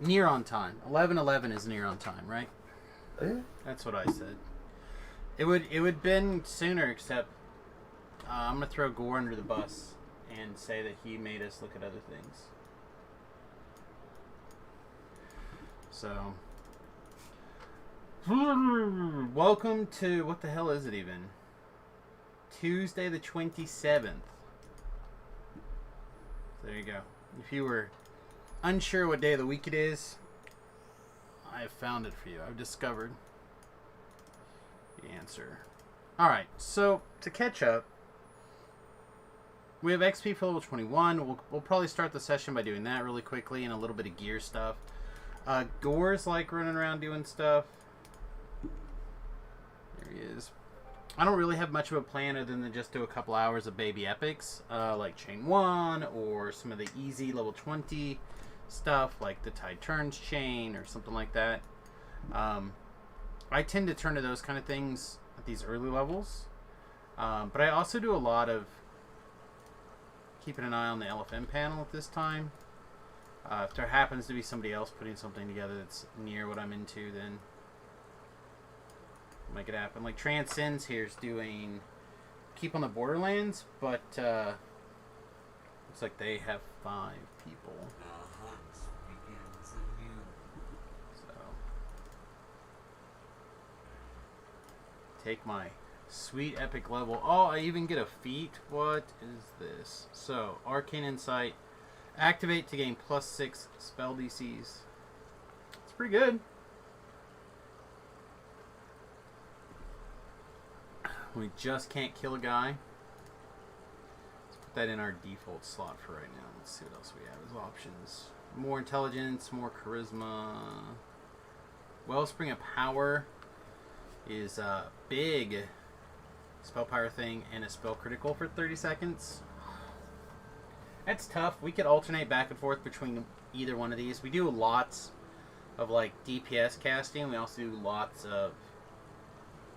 Near on time. 11:11 is near on time, right? Yeah. That's what I said. It would been sooner, except I'm gonna throw Gore under the bus and say that he made us look at other things. So, welcome to, what the hell is it even? Tuesday the 27th. There you go. If you were unsure what day of the week it is, I have found it for you. I've discovered the answer. Alright, so to catch up, we have XP for level 21. We'll probably start the session by doing that really quickly and a little bit of gear stuff. Gore's like running around doing stuff. There he is. I don't really have much of a plan other than just do a couple hours of baby epics, like Chain 1 or some of the easy level 20 stuff like the Tide Turns chain or something like that. I tend to turn to those kind of things at these early levels, but I also do a lot of keeping an eye on the LFM panel at this time. If there happens to be somebody else putting something together that's near what I'm into, then I'll make it happen. Like Transcends here is doing Keep on the Borderlands, but looks like they have 5 people. So take my sweet epic level. Oh, I even get a feat. What is this? So Arcane Insight. Activate to gain +6 spell DCs. It's pretty good. We just can't kill a guy. Let's put that in our default slot for right now. Let's see what else we have as options. More intelligence, more charisma. Wellspring of Power is a big spell power thing and a spell critical for 30 seconds. That's tough. We could alternate back and forth between either one of these. We do lots of like DPS casting. We also do lots of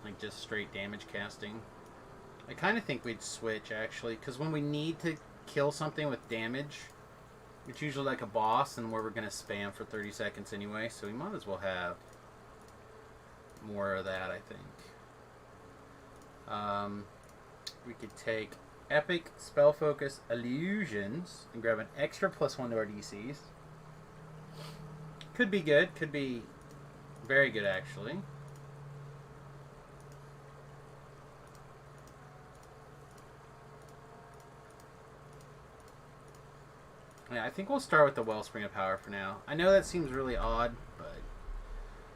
like just straight damage casting. I kind of think we'd switch actually, because when we need to kill something with damage, it's usually like a boss and where we're going to spam for 30 seconds anyway, so we might as well have more of that, I think. We could take Epic Spell Focus Illusions and grab an extra +1 to our DCs. Could be good. Could be very good, actually. Yeah, I think we'll start with the Wellspring of Power for now. I know that seems really odd, but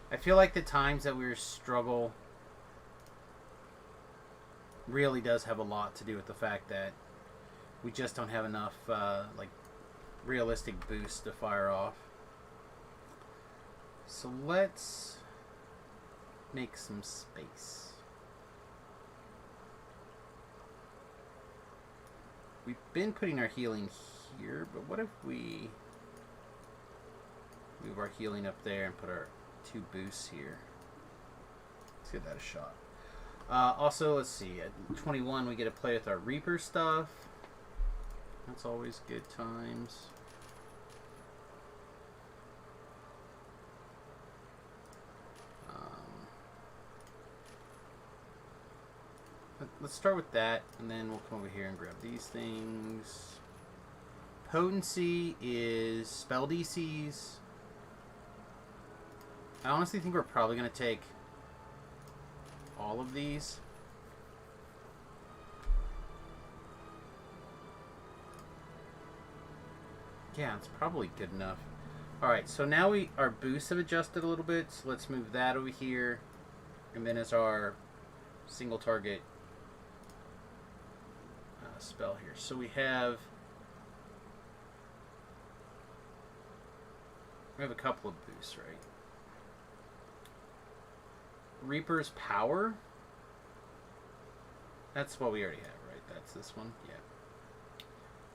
I feel like the times that we struggle really does have a lot to do with the fact that we just don't have enough like realistic boosts to fire off. So let's make some space. We've been putting our healing here, but what if we move our healing up there and put our 2 boosts here? Let's give that a shot. Also, let's see, at 21 we get to play with our Reaper stuff. That's always good times. Let's start with that, and then we'll come over here and grab these things. Potency is spell DCs. I honestly think we're probably going to take all of these. Yeah, it's probably good enough. Alright, so now our boosts have adjusted a little bit, so let's move that over here. And then as our single target spell here. So we have a couple of boosts, right? Reaper's Power. That's what we already have, right? That's this one? Yeah.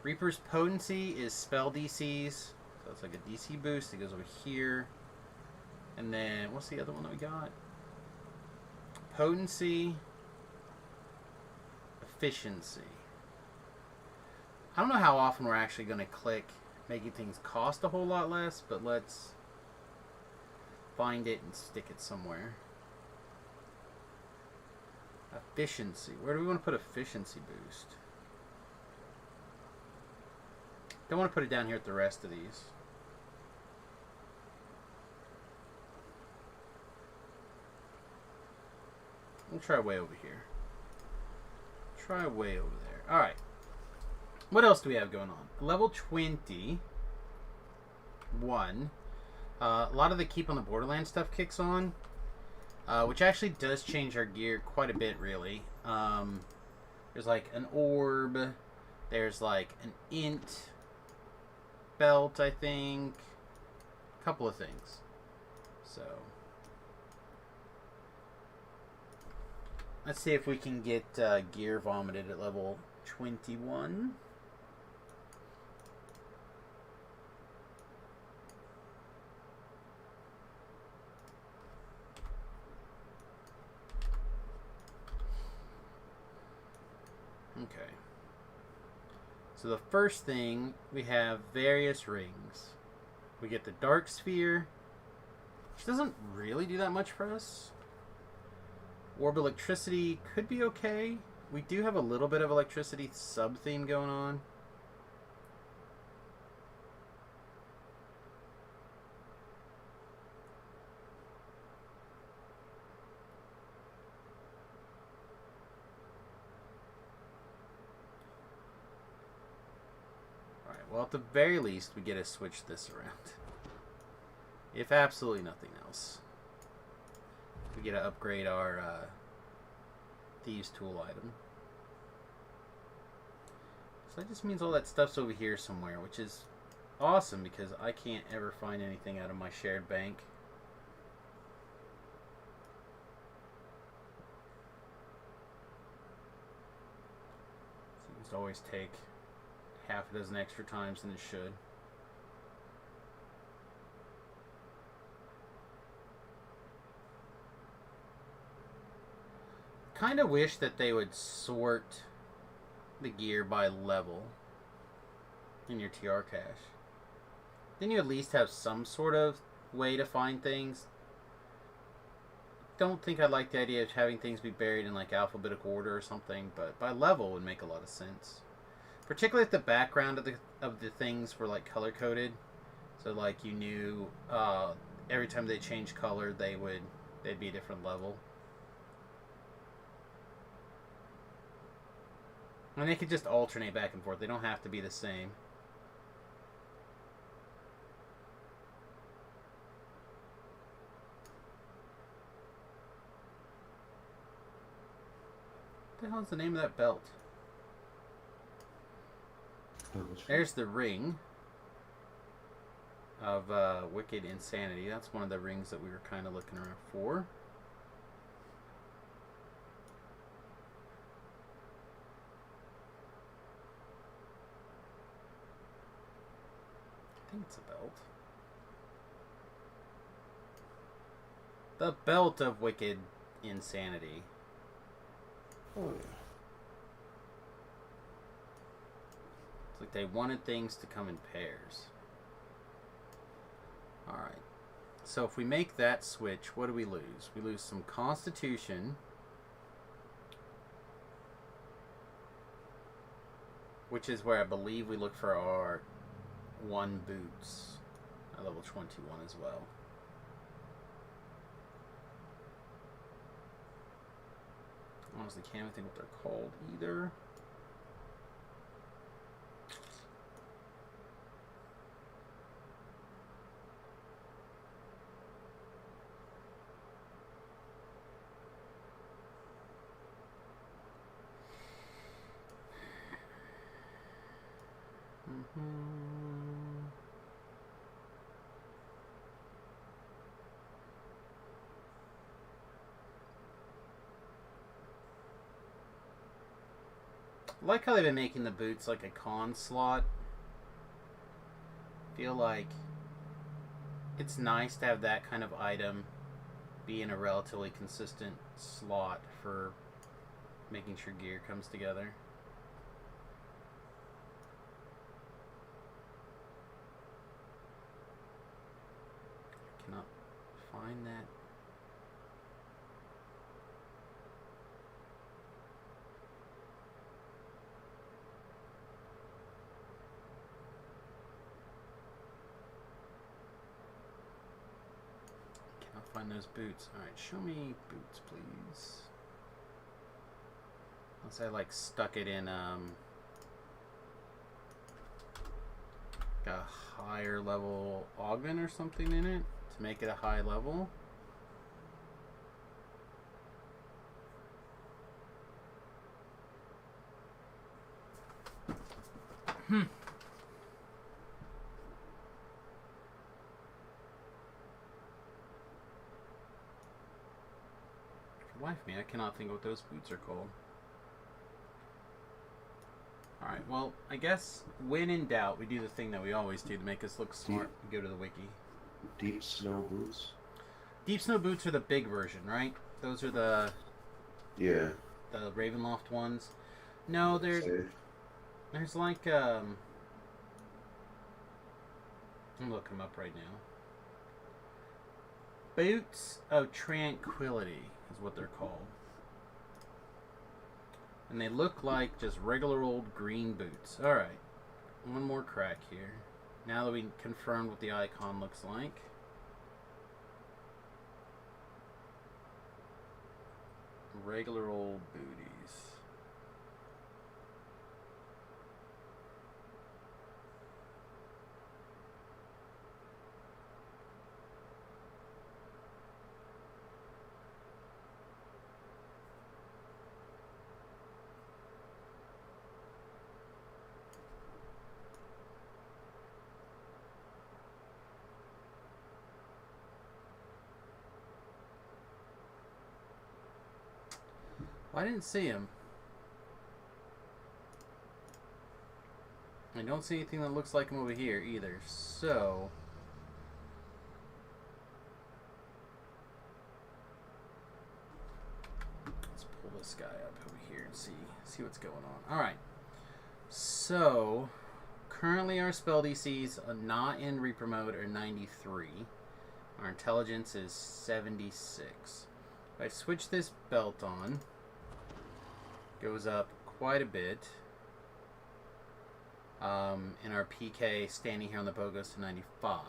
Reaper's Potency is spell DCs. So it's like a DC boost. It goes over here. And then, what's the other one that we got? Potency. Efficiency. I don't know how often we're actually going to click making things cost a whole lot less, but let's find it and stick it somewhere. Efficiency. Where do we want to put efficiency boost? Don't want to put it down here with the rest of these. We'll try way over here. Try way over there. Alright. What else do we have going on? Level 21. A lot of the Keep on the Borderlands stuff kicks on. Which actually does change our gear quite a bit, really. There's like an orb. There's like an int belt, I think. A couple of things. So let's see if we can get gear vomited at level 21. Okay. So the first thing, we have various rings. We get the Dark Sphere, which doesn't really do that much for us. Orb Electricity could be okay. We do have a little bit of electricity sub-theme going on. Well, at the very least, we get to switch this around. If absolutely nothing else. We get to upgrade our Thieves' Tool item. So that just means all that stuff's over here somewhere, which is awesome because I can't ever find anything out of my shared bank. Seems to always take half a dozen extra times than it should. Kind of wish that they would sort the gear by level in your TR cache. Then you at least have some sort of way to find things. Don't think I'd like the idea of having things be buried in like alphabetical order or something, but by level would make a lot of sense. Particularly if the background of the things were like color coded, so like you knew every time they changed color they'd be a different level. And they could just alternate back and forth. They don't have to be the same. What the hell is the name of that belt? There's the ring of Wicked Insanity. That's one of the rings that we were kind of looking around for. I think it's a belt. The belt of Wicked Insanity. Oh, yeah. It's like they wanted things to come in pairs. Alright. So if we make that switch, what do we lose? We lose some Constitution. Which is where I believe we look for our 1 boots. At level 21 as well. Honestly, can't even think what they're called either. I like how they've been making the boots like a con slot. Feel like it's nice to have that kind of item be in a relatively consistent slot for making sure gear comes together. I cannot find that? Cannot find those boots. Alright, show me boots, please. Unless I like stuck it in a higher level augment or something in it to make it a high level. For the life of me, I cannot think what those boots are called. Alright, well, I guess when in doubt, we do the thing that we always do to make us look smart. We go to the wiki. Deep snow boots. Deep snow boots are the big version, right? Those are the Ravenloft ones. No, there's like I'm looking them up right now. Boots of Tranquility is what they're called. And they look like just regular old green boots. Alright. One more crack here. Now that we confirmed what the icon looks like. Regular old booties. I didn't see him. I don't see anything that looks like him over here either, so... let's pull this guy up over here and see what's going on. Alright. So, currently our spell DCs not in Reaper mode are 93. Our intelligence is 76. If I switch this belt on... goes up quite a bit. And our PK standing here on the bow goes to 95.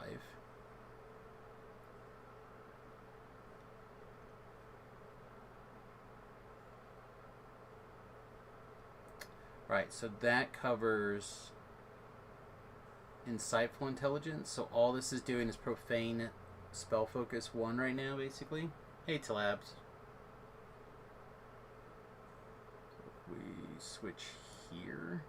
Right, so that covers Insightful Intelligence. So all this is doing is Profane Spell Focus 1 right now, basically. Hey, Talabs. We switch here.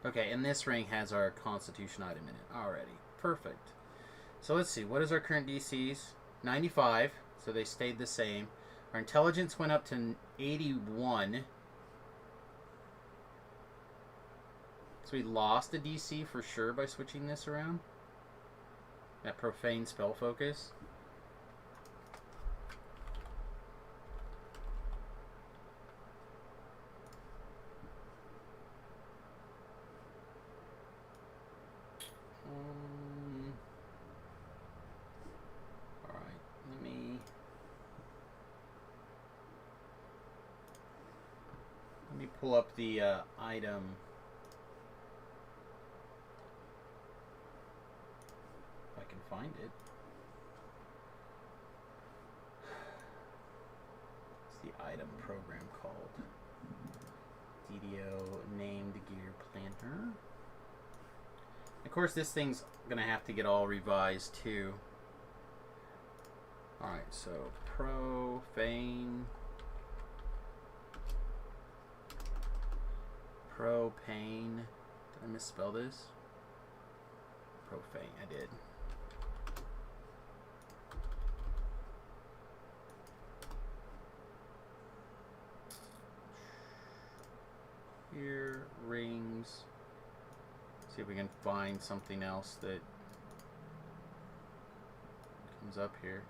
Okay, and this ring has our Constitution item in it already. Perfect. So let's see, what is our current DCs? 95, so they stayed the same. Our intelligence went up to 81. So we lost a DC for sure by switching this around. That Profane Spell Focus. Pull up the item. If I can find it. What's the item program called? DDO named Gear Planner. Of course, this thing's gonna have to get all revised too. Alright, so Profane. Propane. Did I misspell this? Profane, I did. Here, rings. See if we can find something else that comes up here.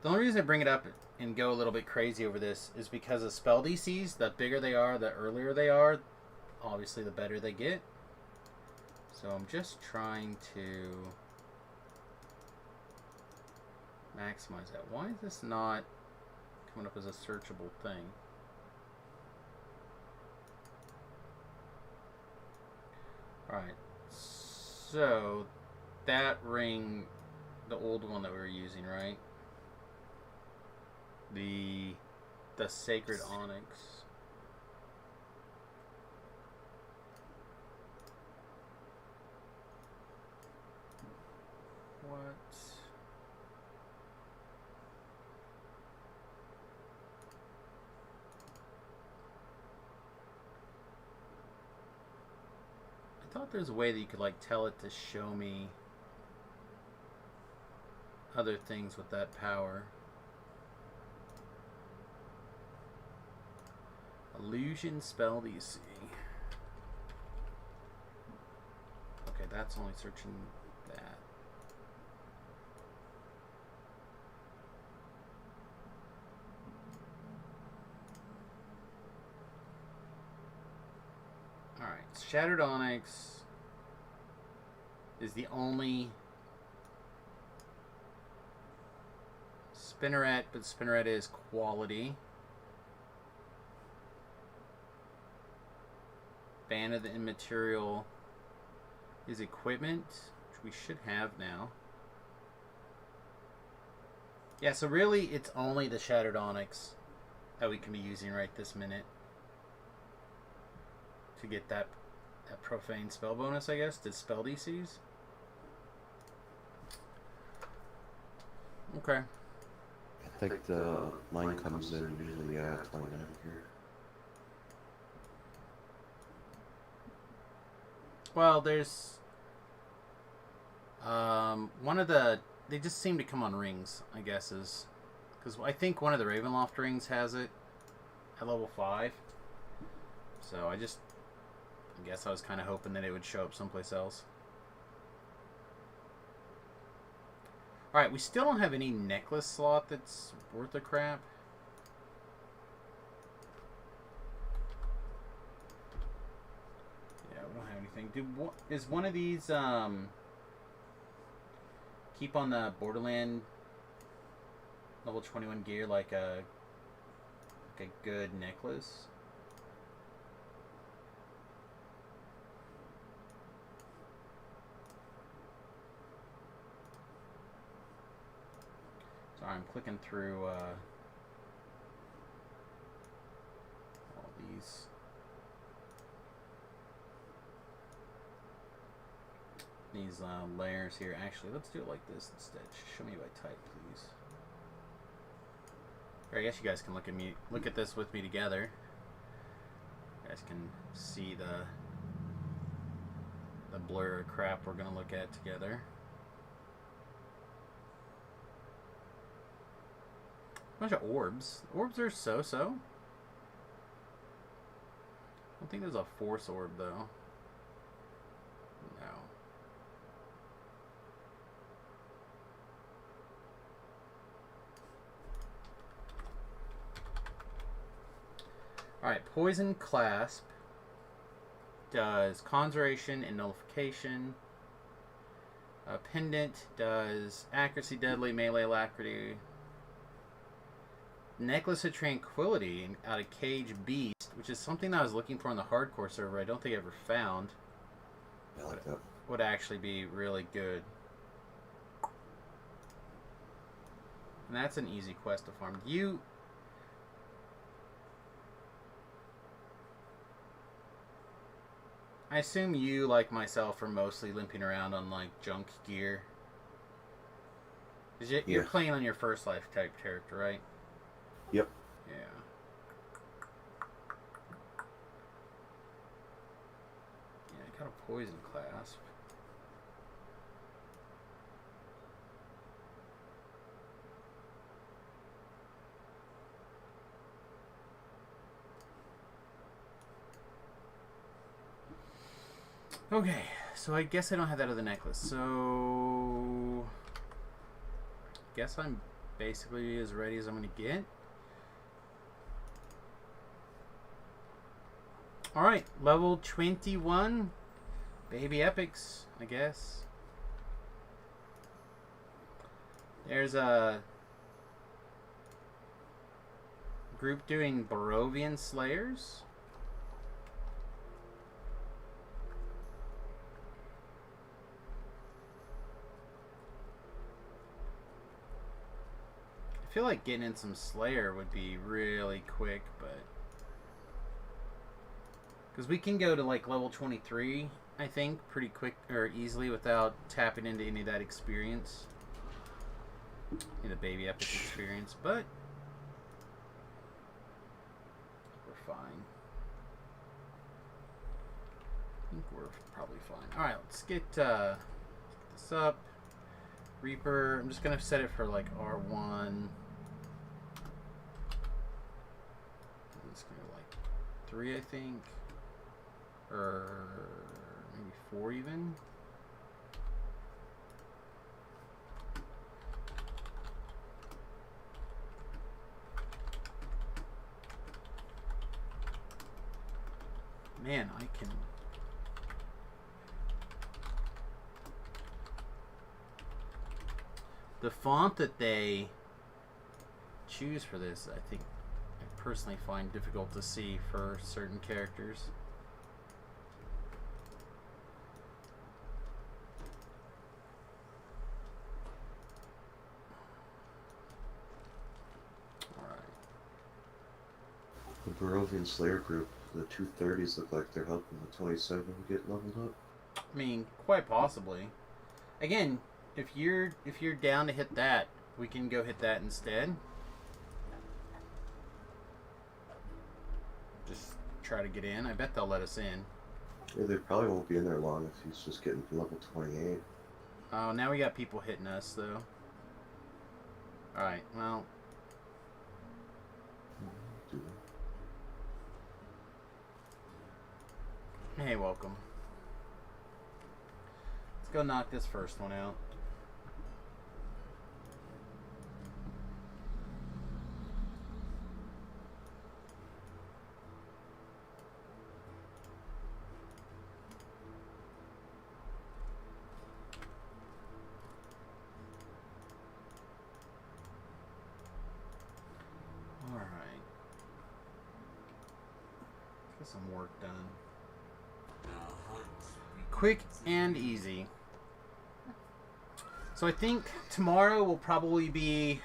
The only reason I bring it up and go a little bit crazy over this is because of spell DCs. The bigger they are, the earlier they are, obviously the better they get. So I'm just trying to maximize that. Why is this not coming up as a searchable thing? Alright, so that ring, the old one that we were using, right? The Sacred Onyx. What? I thought there's a way that you could like tell it to show me other things with that power. Illusion spell DC. Okay, that's only searching that. Alright, Shattered Onyx is the only Spinneret, but Spinneret is quality. Band of the Immaterial is equipment, which we should have now. Yeah, so really it's only the Shattered Onyx that we can be using right this minute to get that profane spell bonus, I guess, to spell DCs. Okay. I think the line comes in usually at 29 here. Well, there's one of the, they just seem to come on rings, I guess, is because I think one of the Ravenloft rings has it at level 5. So I guess I was kind of hoping that it would show up someplace else. Alright, we still don't have any necklace slot that's worth a crap. Yeah, we don't have anything. Is one of these keep on the Borderland level 21 gear like a good necklace? Sorry, I'm clicking through all these. Layers here. Actually, let's do it like this instead. Show me by type, please. Or I guess you guys can look at this with me together. You guys can see the blur of crap we're gonna look at together. Bunch of orbs. Orbs are so-so. I don't think there's a force orb though. No. Alright, Poison Clasp does Conjuration and Nullification. Pendant does Accuracy, Deadly, Melee, Alacrity. Necklace of Tranquility out of Cage Beast, which is something that I was looking for on the hardcore server. I don't think I ever found. I like that. Would actually be really good. And that's an easy quest to farm. I assume you, like myself, are mostly limping around on like junk gear. You're playing on your first life type character, right? Yep. Yeah. Yeah, I got a Poison Clasp. Okay, so I guess I don't have that other necklace. So, guess I'm basically as ready as I'm going to get. Alright, level 21. Baby epics, I guess. There's a group doing Barovian Slayers. I feel like getting in some Slayer would be really quick, but... Because we can go to like level 23, I think, pretty quick or easily without tapping into any of that experience. The baby epic experience, but we're fine. I think we're probably fine. Alright, let's get this up. Reaper, I'm just going to set it for like R1. It's going to like 3, I think. Or maybe 4 even. Man, I can... The font that they choose for this, I think, I personally find difficult to see for certain characters. Alright. The Barovian Slayer group, the 230s look like they're helping the 27 get leveled up. I mean, quite possibly. Again, if you're down to hit that, we can go hit that instead. Just try to get in. I bet they'll let us in. Yeah, they probably won't be in there long if he's just getting to level 28. Oh, now we got people hitting us, though. Alright, well... Hey, welcome. Let's go knock this first one out. Alright. Let's get some work done. Quick and easy. So I think tomorrow will probably be,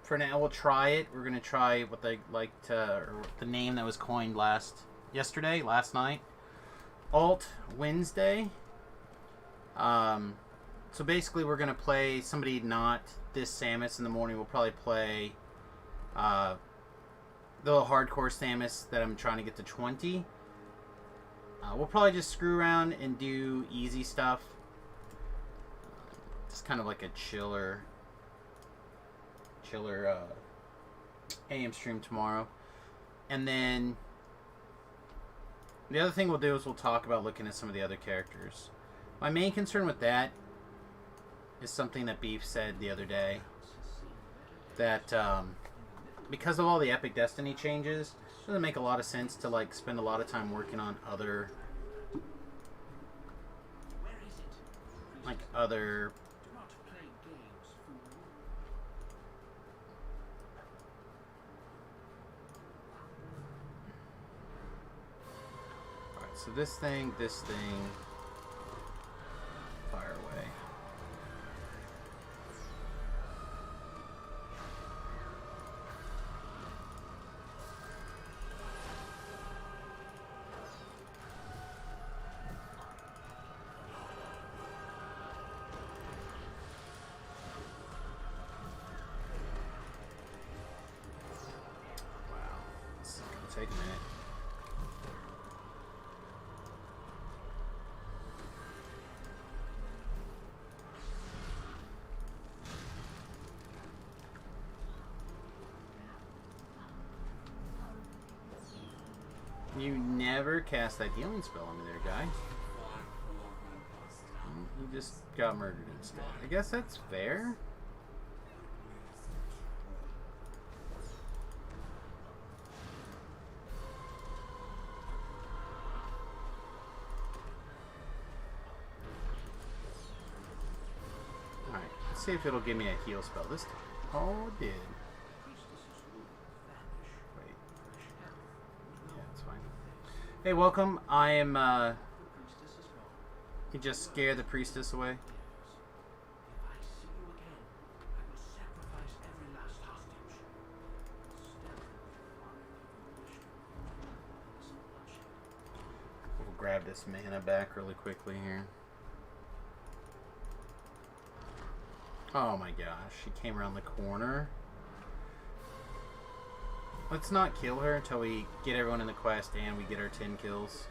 for now we'll try it. We're going to try what they like to, or the name that was coined last night. Alt Wednesday. So basically we're going to play somebody not this Samus in the morning. We'll probably play the little hardcore Samus that I'm trying to get to 20. We'll probably just screw around and do easy stuff. Just kind of like a chiller AM stream tomorrow. And then the other thing we'll do is we'll talk about looking at some of the other characters. My main concern with that is something that Beef said the other day. That because of all the Epic Destiny changes, it doesn't make a lot of sense to like spend a lot of time working on other Alright, so this thing, fire away. Take a minute. You never cast that healing spell on me there, guy. You just got murdered instead. I guess that's fair. see if it'll give me a heal spell this time. Oh, it did. Wait. Yeah, it's fine. Hey, welcome. I am, You just scared the priestess away. We'll grab this mana back really quickly here. Oh my gosh, she came around the corner. Let's not kill her until we get everyone in the quest and we get our 10 kills.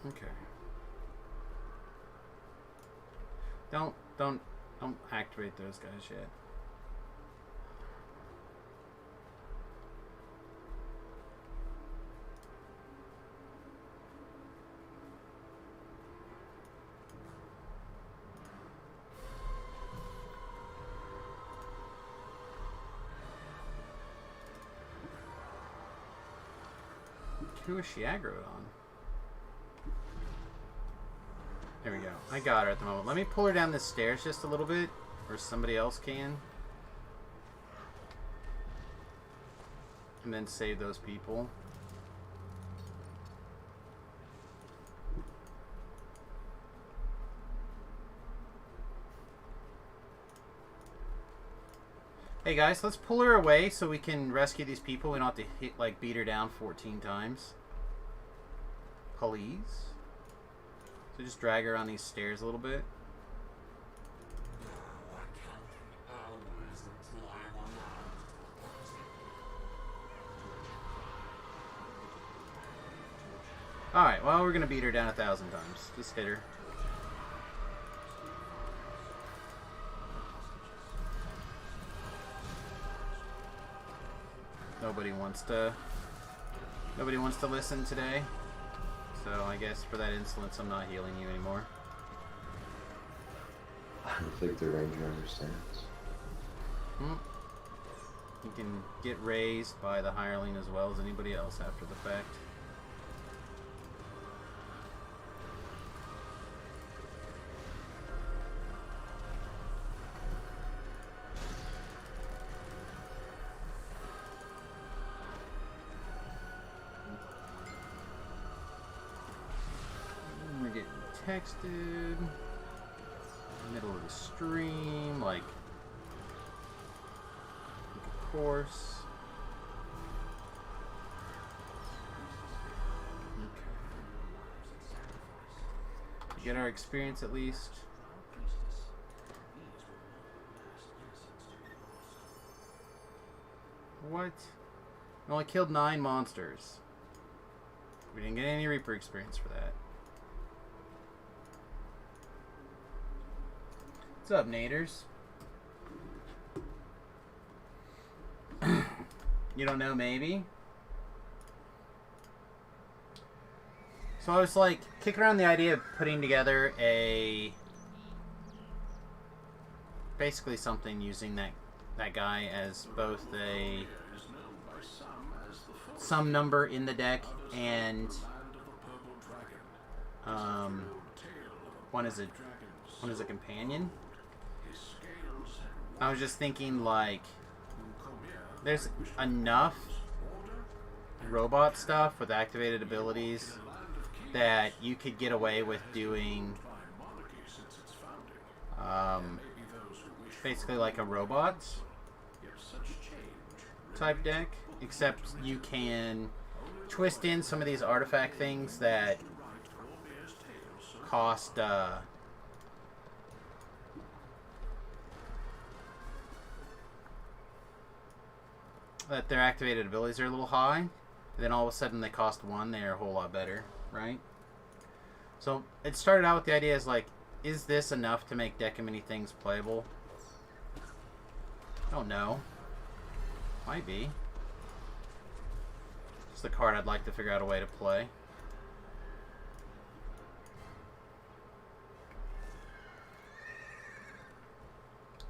Okay. Don't activate those guys yet. Who is she aggroed on? There we go. I got her at the moment. Let me pull her down the stairs just a little bit, or somebody else can. And then save those people. Hey guys, let's pull her away so we can rescue these people. We don't have to hit, like, beat her down 14 times. Please. So just drag her on these stairs a little bit. Alright, well, we're going to beat her down 1,000 times. Just hit her. Nobody wants to listen today. So I guess for that insolence, I'm not healing you anymore. I don't think the ranger understands. You can get raised by the hireling as well as anybody else after the fact. Texted, middle of the stream, like of course. Okay. Get our experience at least. What? We only killed 9 monsters. We didn't get any Reaper experience for that. What's up, Naders? You don't know, maybe? So I was like kicking around the idea of putting together basically something using that guy as both some number in the deck and one is a companion. I was just thinking, like, there's enough robot stuff with activated abilities that you could get away with doing basically like a robots type deck, except you can twist in some of these artifact things that cost that their activated abilities are a little high, and then all of a sudden they cost 1, they're a whole lot better, right? So it started out with the idea is like, is this enough to make Deck of Many Things playable? I don't know. Might be. It's the card I'd like to figure out a way to play.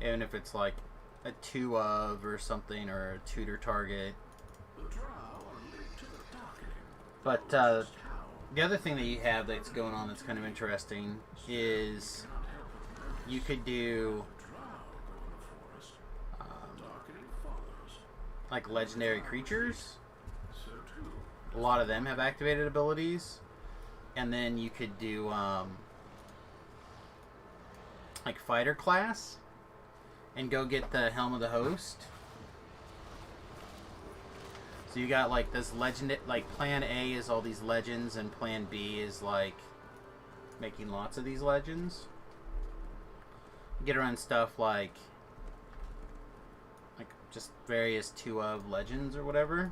Even if it's like a 2 of or something, or a tutor target. But the other thing that you have that's going on that's kind of interesting is you could do like legendary creatures. A lot of them have activated abilities. And then you could do like fighter class and go get the Helm of the Host. So you got like this legend, like plan A is all these legends, and plan B is like making lots of these legends. You get around stuff like just various 2 of legends or whatever.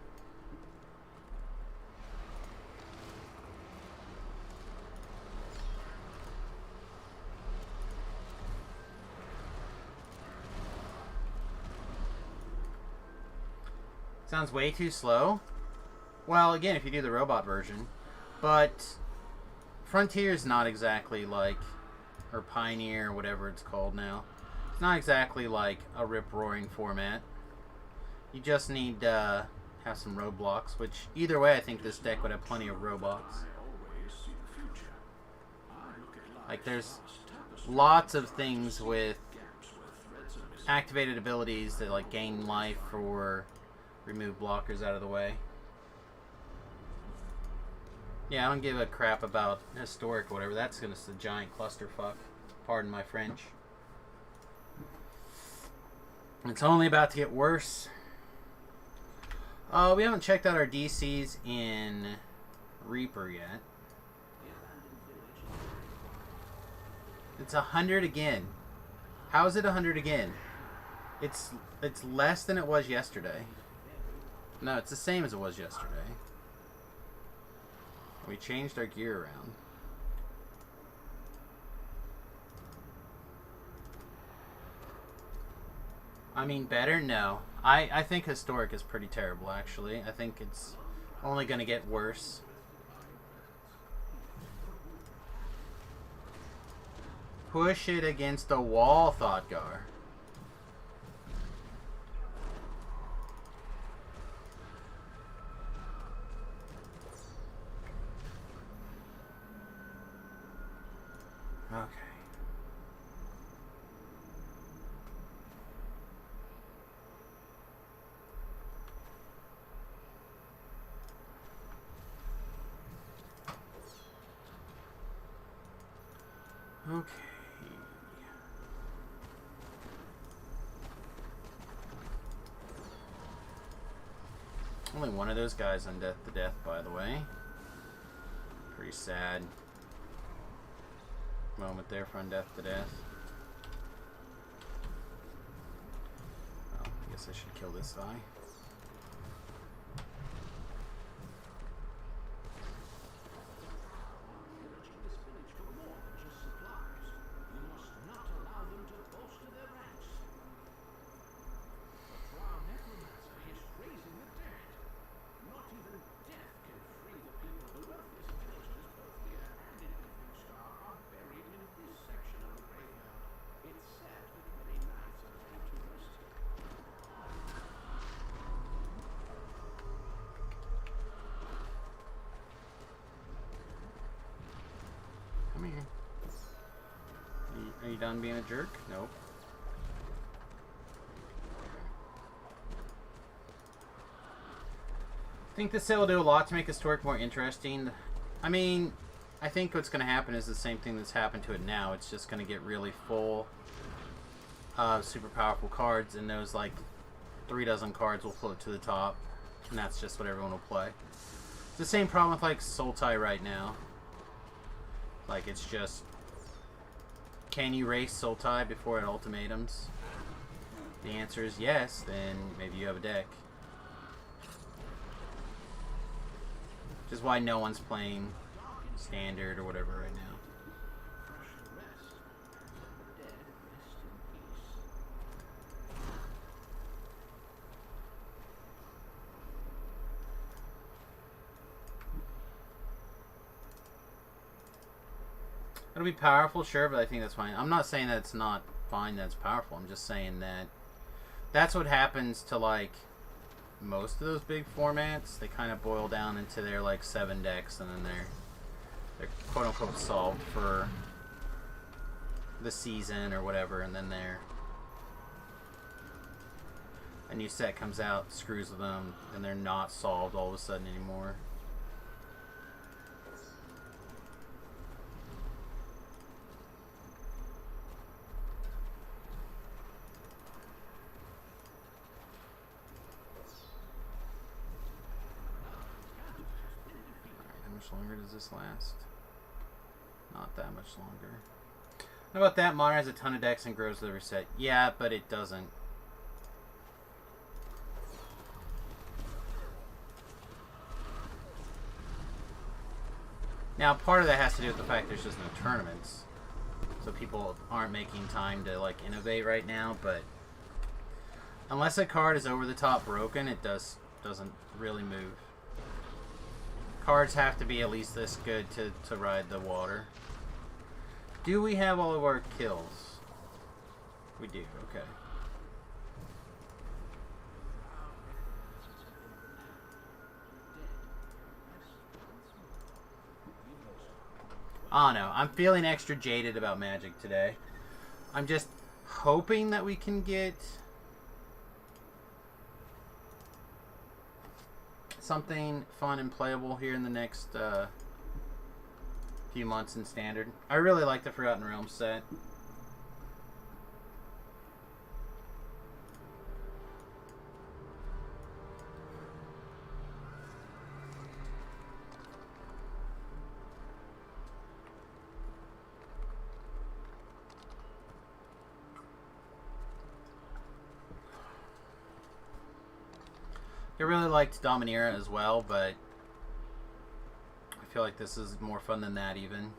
Sounds way too slow. Well, again, if you do the robot version. But Frontier is not exactly like, or Pioneer, or whatever it's called now. It's not exactly like a rip-roaring format. You just need to have some roadblocks, which either way I think this deck would have plenty of roadblocks. Like there's lots of things with activated abilities that like gain life or remove blockers out of the way. Yeah, I don't give a crap about historic or whatever. That's gonna be a giant clusterfuck. Pardon my French. It's only about to get worse. We haven't checked out our DCs in Reaper yet. It's 100 again. How is it 100 again? It's less than it was yesterday. No, it's the same as it was yesterday. We changed our gear around. I mean, better? No. I think Historic is pretty terrible, actually. I think it's only going to get worse. Push it against the wall, Thoughtgar. Okay. Okay. Only one of those guys on Death to Death, by the way. Pretty sad moment there for Death to Death. Oh, I guess I should kill this guy. Come here. Are you done being a jerk? Nope. I think this set will do a lot to make Historic more interesting. I mean, I think what's going to happen is the same thing that's happened to it now. It's just going to get really full of super powerful cards, and those like 3 dozen cards will float to the top, and that's just what everyone will play. It's the same problem with like Sultai right now. Like, it's just, can you race Sultai before it ultimatums? The answer is yes, then maybe you have a deck. Which is why no one's playing Standard or whatever right now. It'll be powerful, sure, but I think that's fine. I'm not saying that it's not fine that it's powerful. I'm just saying that that's what happens to, like, most of those big formats. They kind of boil down into their, like, 7 decks, and then they're quote-unquote solved for the season or whatever, and then a new set comes out, screws with them, and they're not solved all of a sudden anymore. How much longer does this last? Not that much longer. How about that? Modern has a ton of decks and grows with every set. Yeah, but it doesn't. Now, part of that has to do with the fact there's just no tournaments. So people aren't making time to, like, innovate right now, but unless a card is over the top broken, it doesn't really move. Cards have to be at least this good to ride the water. Do we have all of our kills? We do, okay. I don't know. I'm feeling extra jaded about Magic today. I'm just hoping that we can get something fun and playable here in the next few months in Standard. I really like the Forgotten Realms set. I really liked Dominaria as well, but I feel like this is more fun than that even.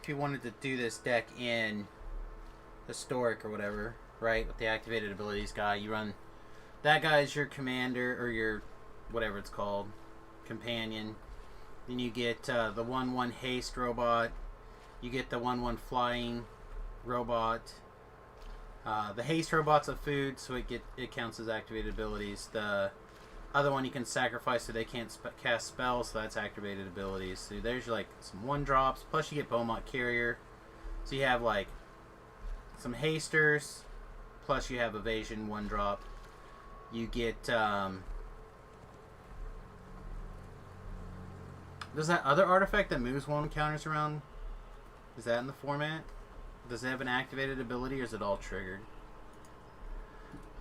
If you wanted to do this deck in Historic or whatever, right, with the activated abilities guy, you run that guy as your commander, or your whatever it's called, companion. Then you get the 1/1 haste robot, you get the 1/1 flying robot. The haste robot's a food, so it counts as activated abilities. The other one you can sacrifice so they can't cast spells, so that's activated abilities. So there's like some 1-drops, plus you get Beaumont Carrier, so you have like some hasters, plus you have evasion 1-drop. You get does that other artifact that moves 1 counters around, is that in the format? Does it have an activated ability, or is it all triggered?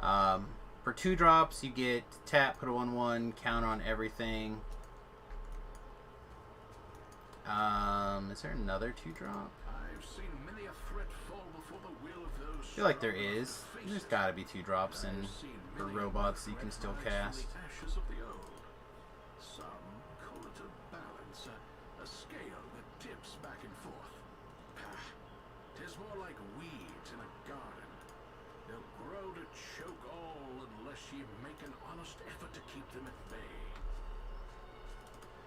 For 2-drops you get tap, put a 1/1 counter on everything. Is there another 2-drop? I've seen many a threat fall before the will of those. I feel like there is. There's gotta be 2-drops in for robots that you can still cast. The ashes of the old. Some call it a balance, a scale that tips back and forth. Tis more like weeds in a garden. They'll grow to choke all unless ye make an honest effort to keep them at bay.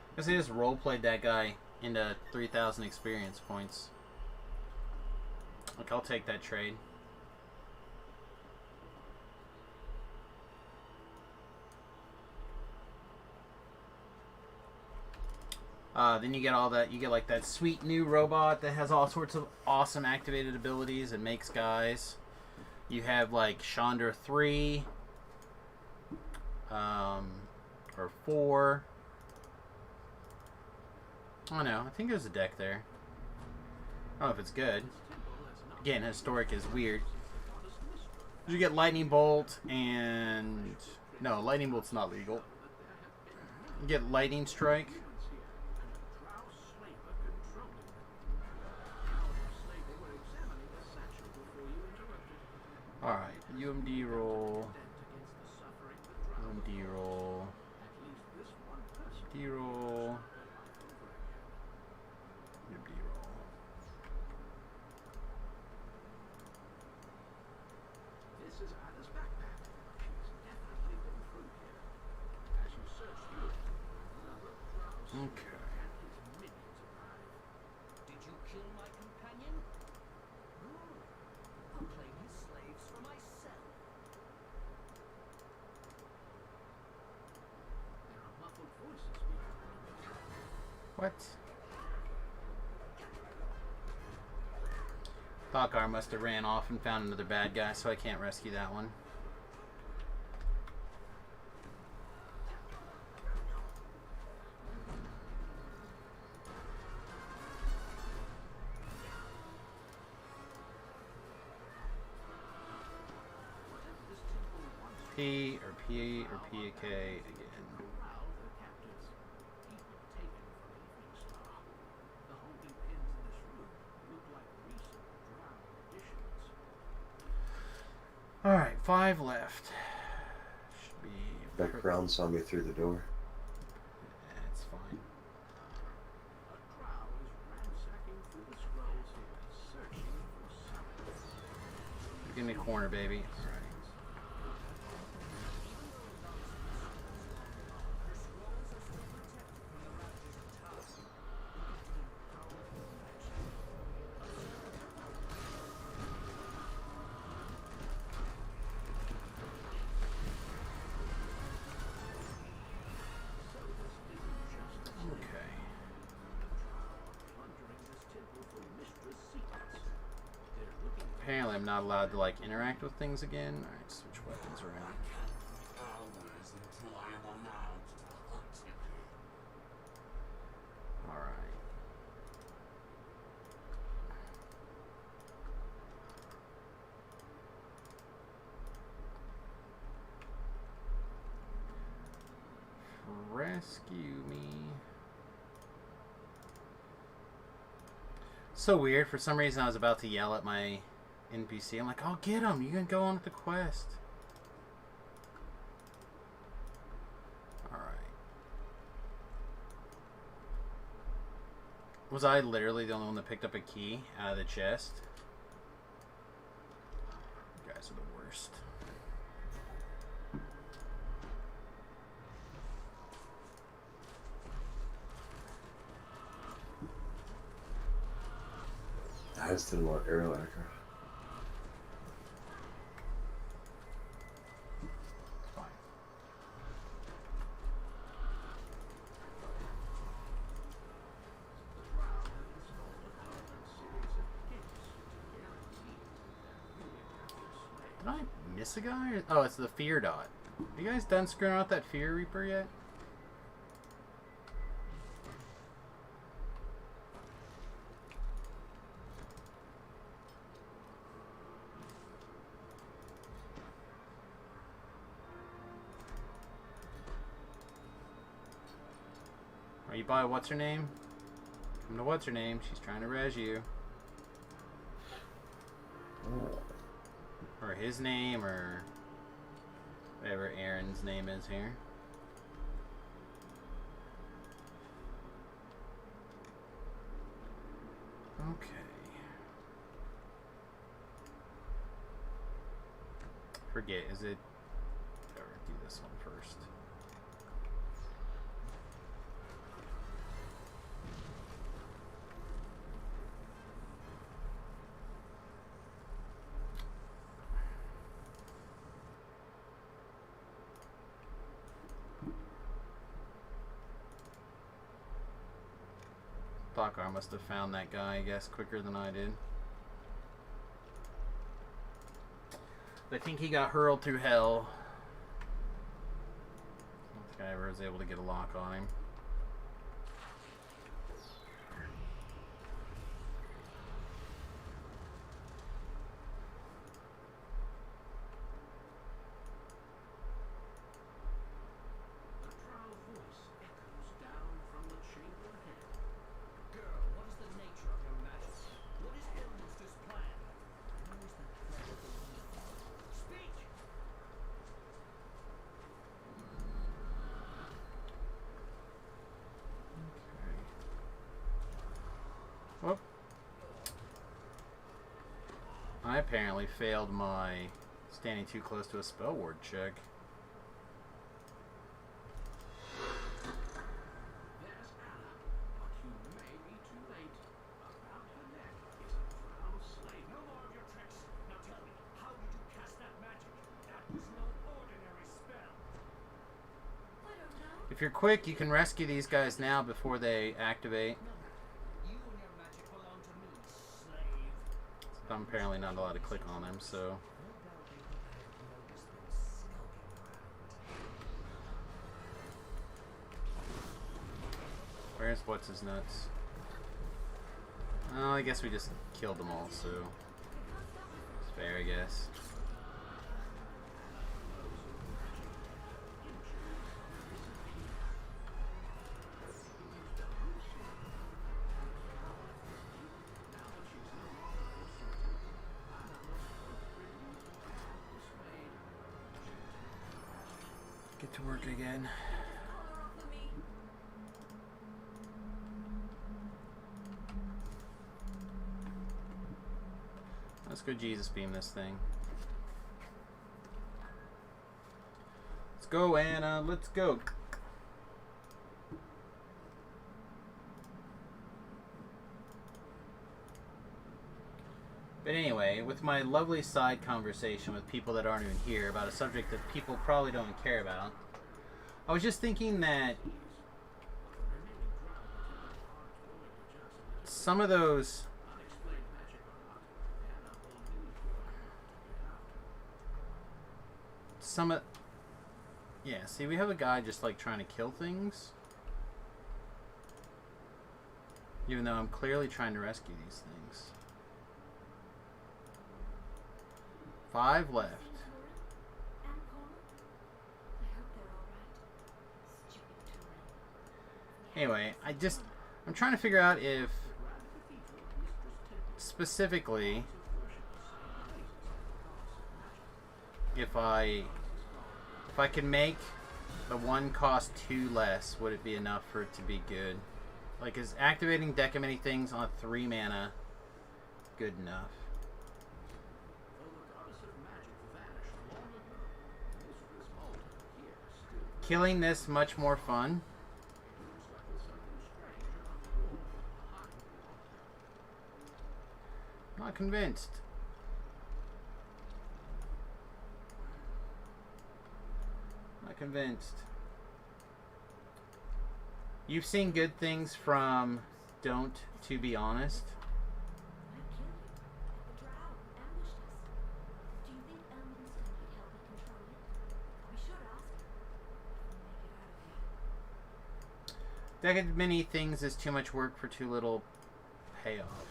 Because they just roleplayed that guy into 3,000 experience points. Like, I'll take that trade. Then you get all that. You get like that sweet new robot that has all sorts of awesome activated abilities and makes guys. You have like Chandra 3, or 4, Oh no, I think there's a deck there. I don't know if it's good. Again, historic is weird. You get lightning bolt and no, lightning bolt's not legal. You get lightning strike. All right, UMD roll. UMD roll. D roll. UMD roll. This is Ada's backpack. She's definitely been through here. As you search through it, another drow Okay. and his minions arrive. Did you kill my companion? Good. I'll claim his slaves for myself. There are muffled voices behind you. What? Thokar must have ran off and found another bad guy, so I can't rescue that one. P or P or PK again. Corral the captives. People taken from Evening Star. The holding pins in this room look like recent drow additions. Alright, 5 left. Should be. Background saw me through the door. That's fine. A drow is ransacking through the scrolls here, searching for summons. Give me a corner, baby. Alright. Okay. Plundering this temple for mistress secrets. They're looking Apparently I'm not allowed to like interact with things again. Alright, switch weapons around. Alright. Rescue me. So weird. For some reason I was about to yell at my NPC. I'm like, oh, get him. You can go on with the quest. Alright. Was I literally the only one that picked up a key out of the chest? You guys are the worst. I just didn't want arrow acro. Fine. Did I miss a guy? Or... Oh, it's the fear dot. Have you guys done screwing out that fear reaper yet? Are you by what's her name? Come to what's her name? She's trying to res you. Oh. Or his name, or whatever Aaron's name is here. Okay. Forget, is it... Or do this one first. Thokar must have found that guy, I guess, quicker than I did. I think he got hurled through hell. I don't think I ever was able to get a lock on him. I apparently failed my standing too close to a spell ward check. There's Anna, but you may be too late. Around her neck is a drowned slave. No more of your tricks. Now tell me, how did you cast that magic? That was no ordinary spell. I don't know. If you're quick, you can rescue these guys now before they activate. You and your magic belong to me, slave. I'm apparently not allowed to click on them, so... No doubt they would have noticed them skulking around. Where's what's his nuts? Oh, I guess we just killed them all, so... It's fair, I guess. Get to work again. Collar off of me. Let's go Jesus beam this thing. Let's go, Anna. Let's go. But anyway, with my lovely side conversation with people that aren't even here about a subject that people probably don't care about, I was just thinking that some of those... Yeah, see, we have a guy just like trying to kill things. Even though I'm clearly trying to rescue these things. 5 left. And Paula? I hope they're all right. Stupid Turin. Anyway, I'm trying to figure out if specifically if I can make the one cost 2 less, would it be enough for it to be good? Like, is activating Deck of Many Things on 3 mana good enough? Killing this much more fun? Not convinced. Not convinced. You've seen good things from Don't, to be honest. I killed you. The drow ambushed us. Do you think Elminster might help me control it? We should ask him. Make it out of here. Deck of Many Things is too much work for too little payoff.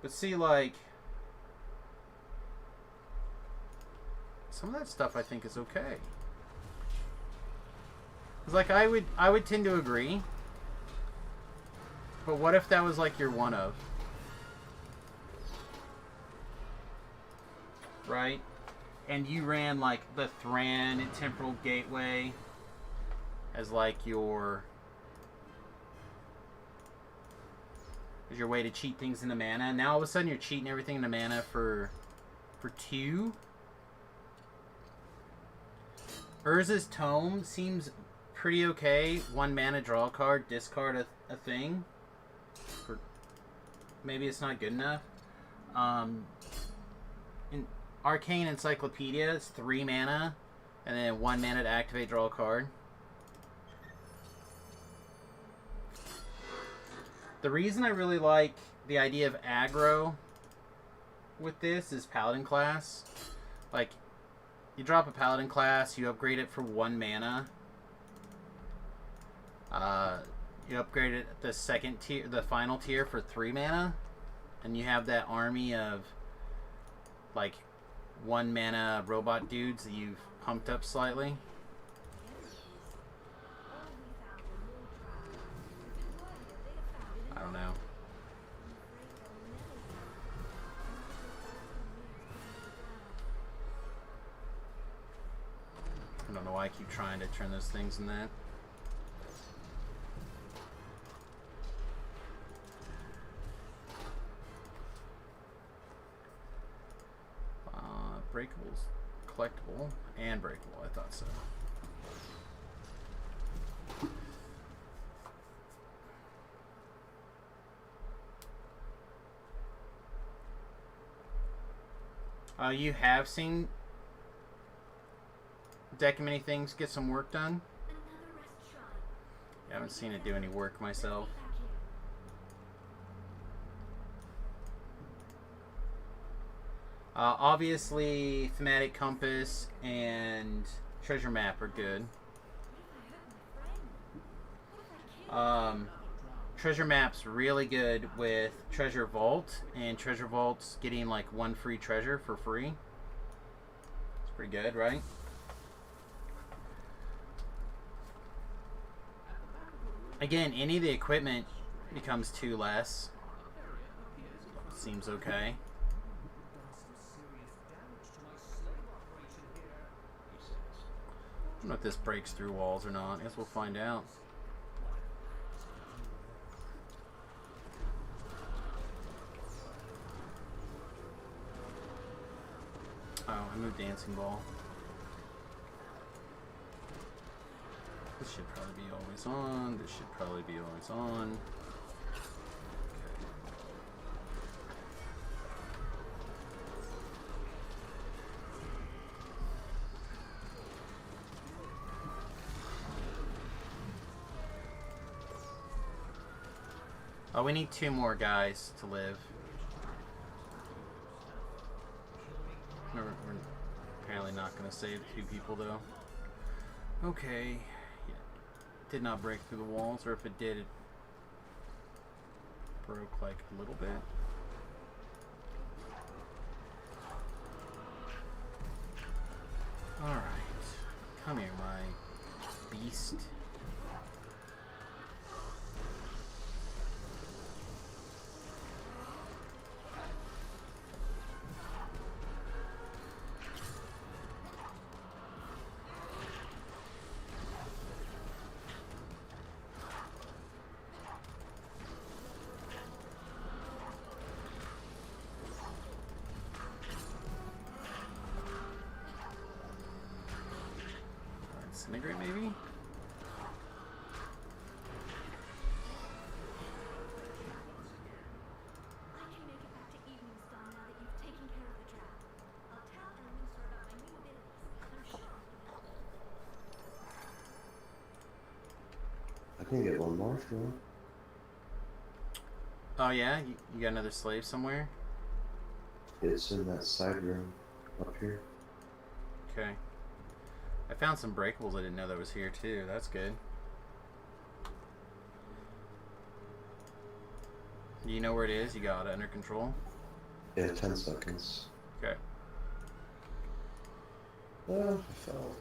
But see, like, some of that stuff I think is okay. 'Cause like I would tend to agree. But what if that was like your one of? Right? And you ran like the Thran and Temporal Gateway as like your way to cheat things into mana. And now all of a sudden you're cheating everything into mana for 2. Urza's Tome seems pretty okay. 1 mana, draw a card, discard a thing. Maybe it's not good enough. In Arcane Encyclopedia, it's 3 mana, and then 1 mana to activate, draw a card. The reason I really like the idea of aggro with this is Paladin class. Like, you drop a Paladin class, you upgrade it for 1 mana. You upgrade it the second tier, the final tier for 3 mana, and you have that army of like 1 mana robot dudes that you've pumped up slightly. I don't know. I don't know why I keep trying to turn those things in that. breakables, collectible, and breakable. I thought so. You have seen Deck Many Things get some work done. Another rest shrine. I haven't seen it do any work myself. Back here. Obviously, Thematic Compass and Treasure Map are good. Treasure Map's really good with Treasure Vault, and Treasure Vault's getting like one free treasure for free. It's pretty good, right? Again, any of the equipment becomes 2 less. Seems okay. I don't know if this breaks through walls or not. I guess we'll find out. Oh, I moved Dancing Ball. This should probably be always on. This should probably be always on. Oh, we need 2 more guys to live. We're apparently not going to save 2 people, though. Okay. Yeah. Did not break through the walls, or if it did, it broke like a little bit. Alright. Come here, my beast. Disintegrate, maybe? I can make it back to Eveningsdawn now that you've taken care of the drow. I'll tell Elminster about my new abilities. I'm sure I can get one more if you want. Oh yeah? You got another slave somewhere? It's in that side room up here. Okay. I found some breakables I didn't know that was here too. That's good. Do you know where it is? You got it under control? Yeah, 10 seconds. Okay. I fell.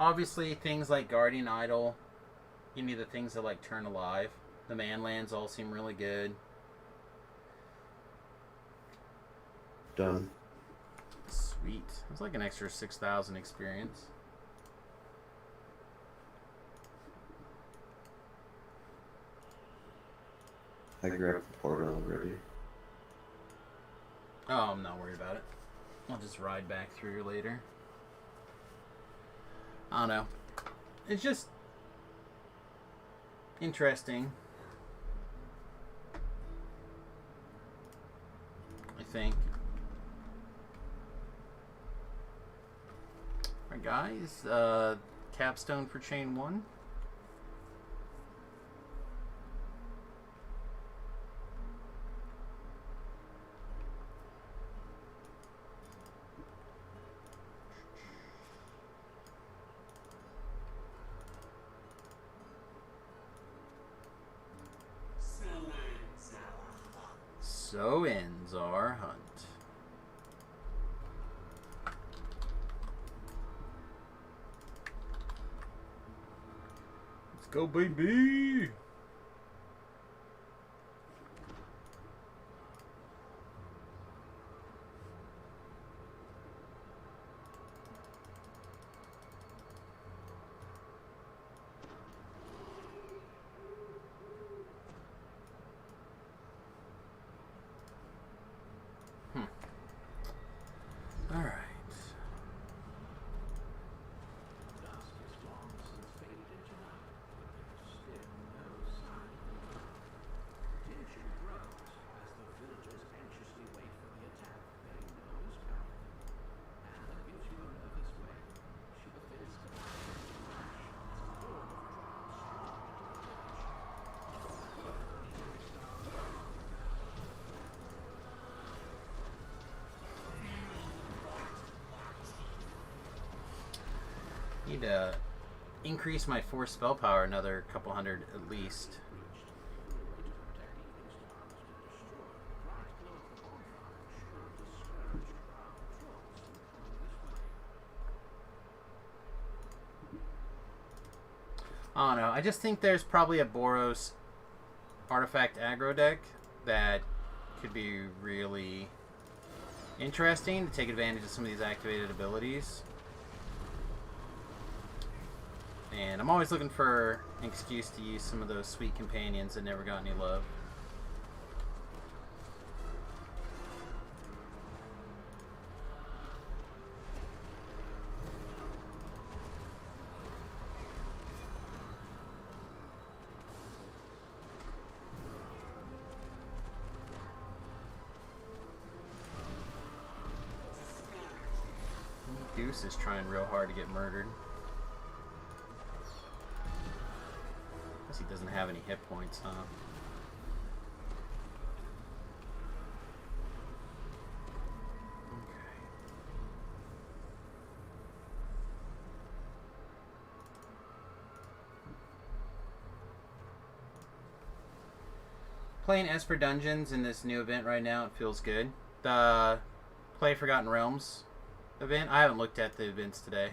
Obviously things like Guardian Idol, you need the things that like turn alive. The Manlands all seem really good. Done. Sweet. It's like an extra 6,000 experience. I grabbed the portal already. Oh, I'm not worried about it. I'll just ride back through later. I don't know. It's just interesting. I think. Alright guys, capstone for chain 1. So ends our hunt. Let's go, baby! Need to increase my force spell power another couple hundred at least. I don't know. I just think there's probably a Boros artifact aggro deck that could be really interesting to take advantage of some of these activated abilities. And I'm always looking for an excuse to use some of those sweet companions that never got any love. Goose is trying real hard to get murdered. Guess he doesn't have any hit points, huh? Okay. Playing Esper Dungeons in this new event right now, it feels good. The Play Forgotten Realms event, I haven't looked at the events today.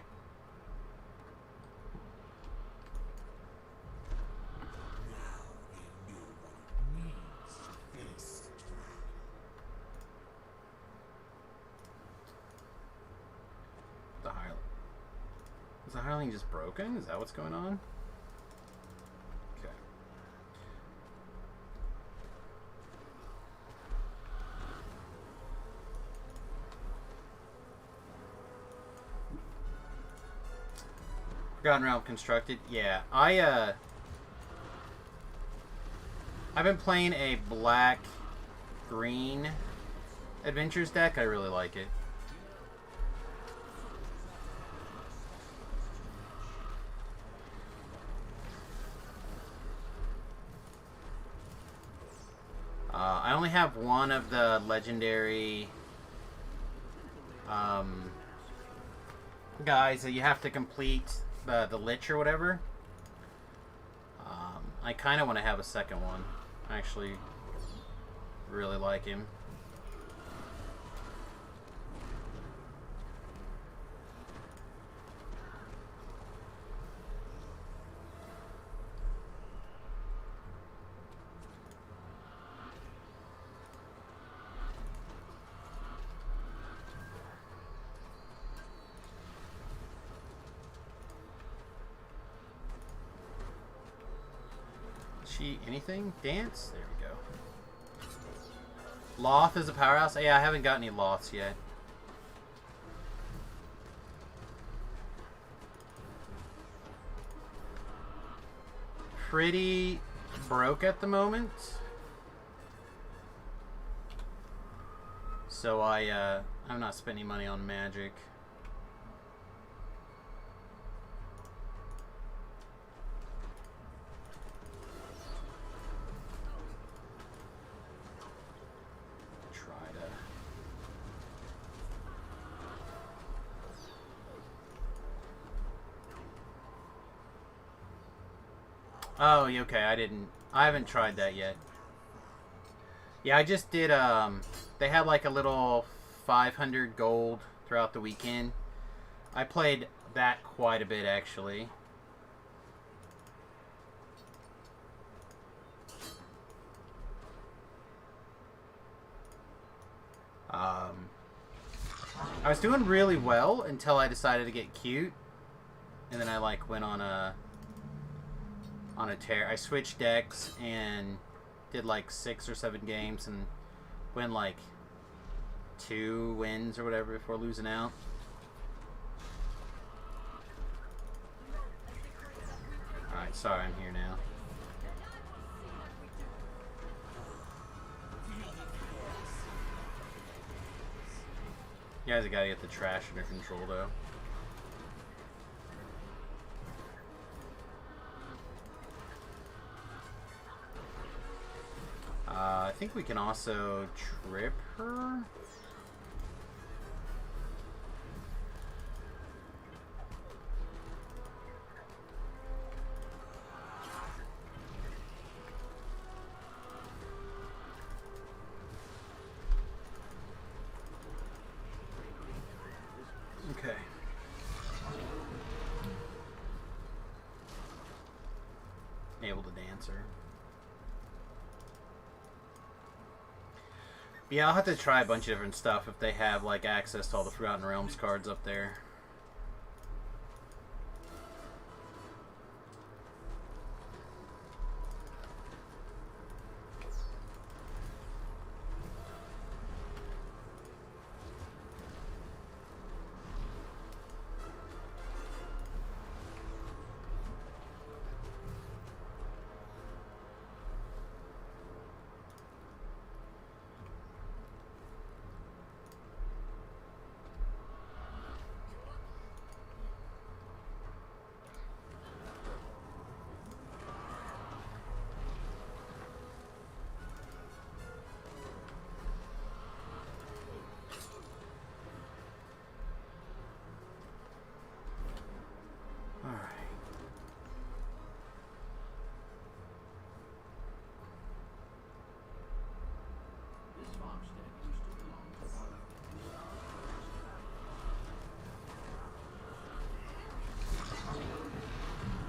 The Hireling. Is the Hireling just broken? Is that what's going on? Okay. Forgotten Realm constructed. Yeah, I've been playing a black-green adventures deck. I really like it. I only have one of the legendary guys that you have to complete. The Lich or whatever. I kind of want to have a second one. I actually really like him. Anything? Dance? There we go. Loth is a powerhouse? Yeah, I haven't got any Loths yet. Pretty broke at the moment. So I'm not spending money on magic. Oh, okay, I haven't tried that yet. Yeah, I just did, they had like a little 500 gold throughout the weekend. I played that quite a bit, actually. I was doing really well until I decided to get cute. And then I, like, went on a tear. I switched decks and did like 6 or 7 games and went like 2 wins or whatever before losing out. Alright, sorry, I'm here now. You guys have got to get the trash under control though. I think we can also trip her. Okay. Able to dance her. Yeah, I'll have to try a bunch of different stuff if they have like access to all the Forgotten Realms cards up there.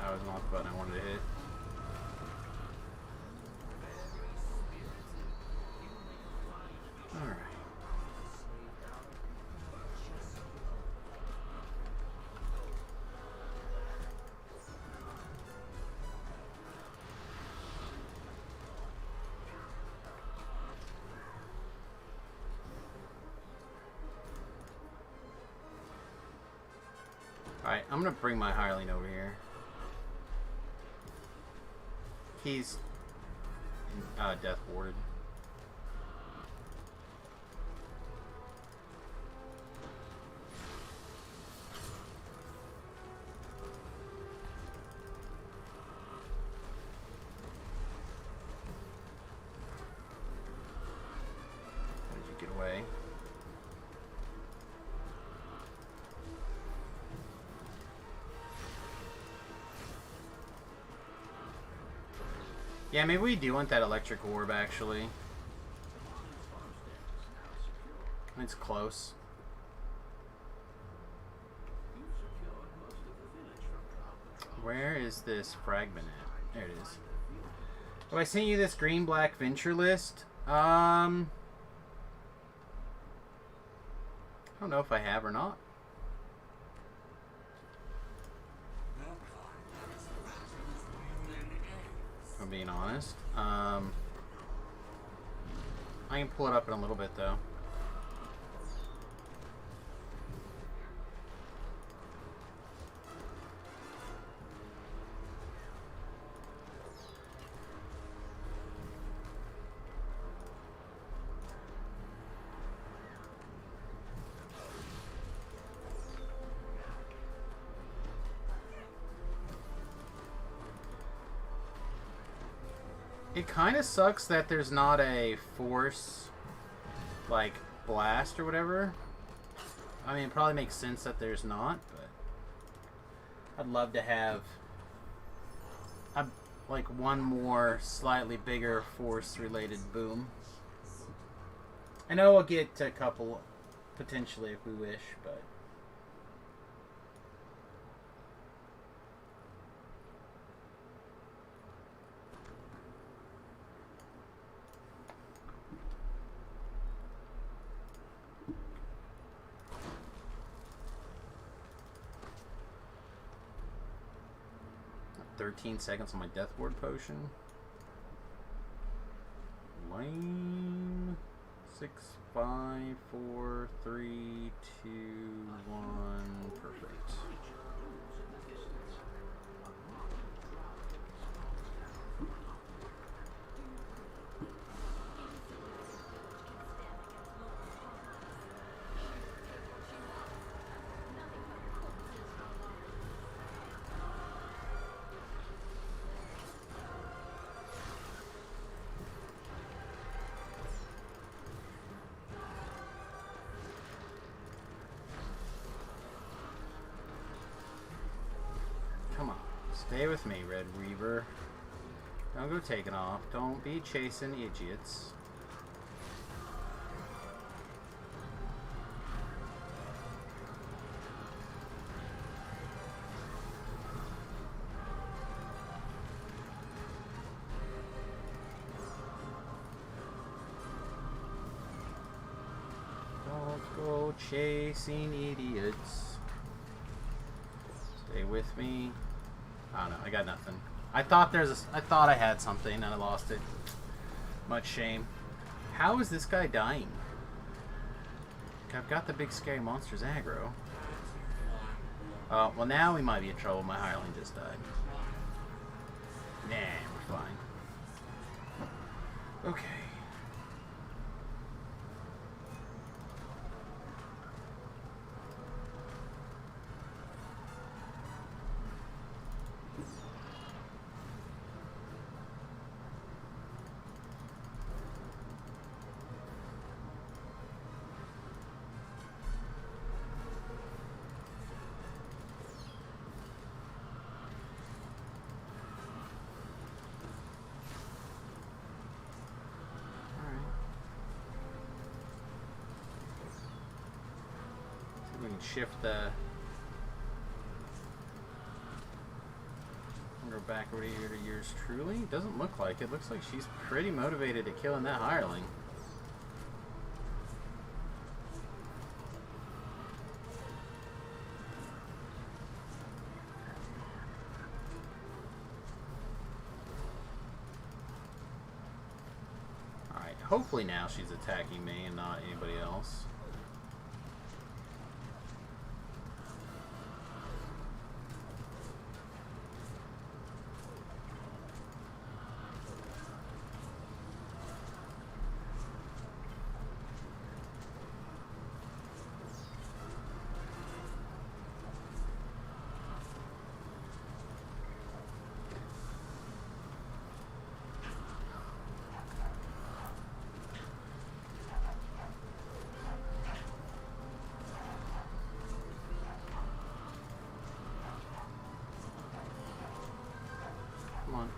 That was not the button I wanted to hit. Alright. Alright, I'm gonna bring my hireling over here. He's death warded. How did you get away? Yeah, maybe we do want that electric orb, actually. It's close. Where is this fragment at? There it is. Oh, I sent you this green-black venture list. I don't know if I have or not. If I'm being honest. I can pull it up in a little bit, though. It kind of sucks that there's not a force, like, blast or whatever. I mean, it probably makes sense that there's not, but I'd love to have like one more slightly bigger force-related boom. I know we'll get a couple potentially if we wish, but. "13 seconds on my death ward potion. Lame. 6, 5, 4, 3, 2, 1. Perfect. Come on. Stay with me, Red Reaver. Don't go taking off. Don't be chasing idiots. Chasing idiots. Stay with me. I don't know. I got nothing. I thought I thought I had something and I lost it. Much shame. How is this guy dying? I've got the big scary monsters aggro. Well now we might be in trouble. My hireling just died. Nah, we're fine. Okay. We can shift the... I'll go back over here to yours truly. Doesn't look like it. Looks like she's pretty motivated to killing that hireling. Alright, hopefully now she's attacking me and not anybody else. Come on.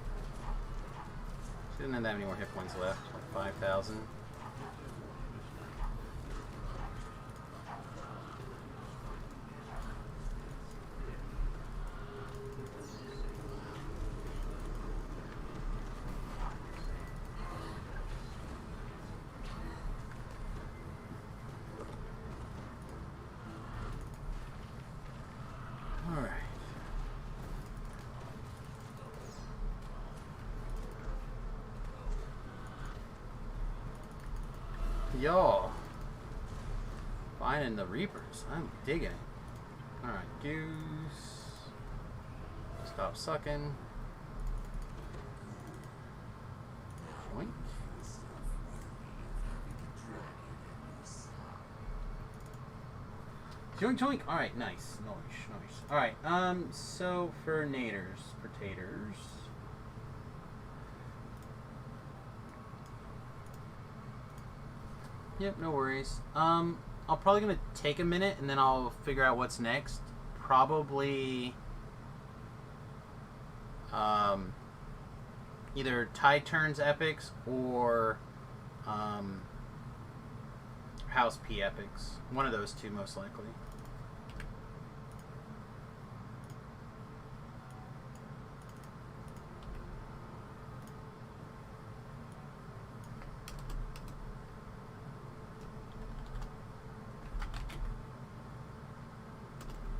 She didn't have that many more hit points left. Like 5,000. Alright. Y'all finding the Reapers. I'm digging it. Alright, Goose. Stop sucking. Joink. Joink joink. Alright, nice. Nice. Alright, so for naders, potatoes. Yep, no worries. I'm probably gonna take a minute and then I'll figure out what's next. Probably either Tide Turns epics or House P epics. One of those two, most likely.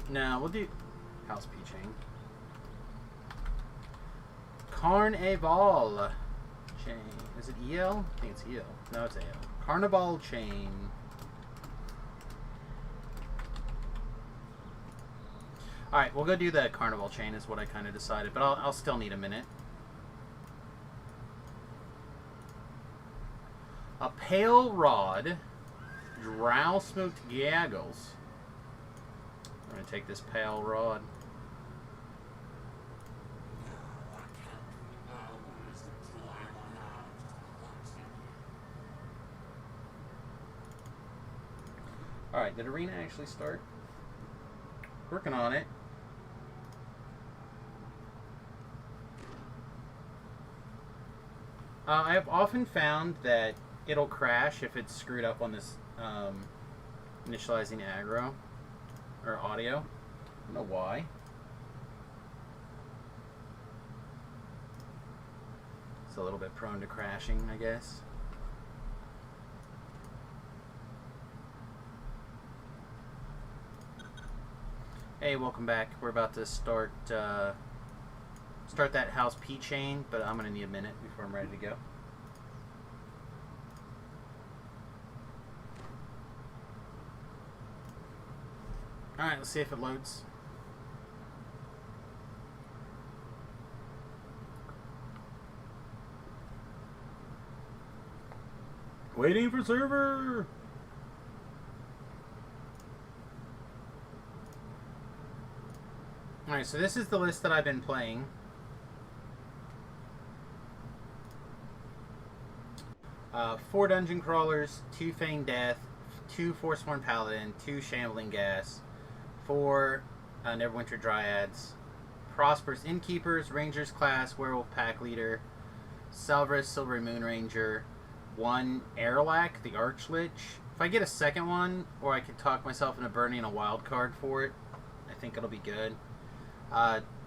No, we'll do House P chain. Carnival chain. Is it EL? I think it's EL. No, it's AL. Carnival chain. Alright, we'll go do the Carnival chain is what I kind of decided, but I'll still need a minute. A Pale Rod. Drow Smoked Gaggles. I'm going to take this Pale Rod. Alright, did Arena actually start? Working on it. I have often found that it'll crash if it's screwed up on this initializing aggro or audio. I don't know why. It's a little bit prone to crashing, I guess. Hey, welcome back. We're about to start start that house P chain, but I'm gonna need a minute before I'm ready to go. All right, let's see if it loads. Waiting for server. Alright, so this is the list that I've been playing. Four Dungeon Crawlers, 2 Feigned Death, 2 Forsworn Paladin, 2 Shambling Gas, 4 Neverwinter Dryads, Prosperous Innkeepers, Rangers Class, Werewolf Pack Leader, Salvarez Silvery Moon Ranger, 1 Erlak, the Archlich. If I get a second one, or I could talk myself into burning a wild card for it, I think it'll be good.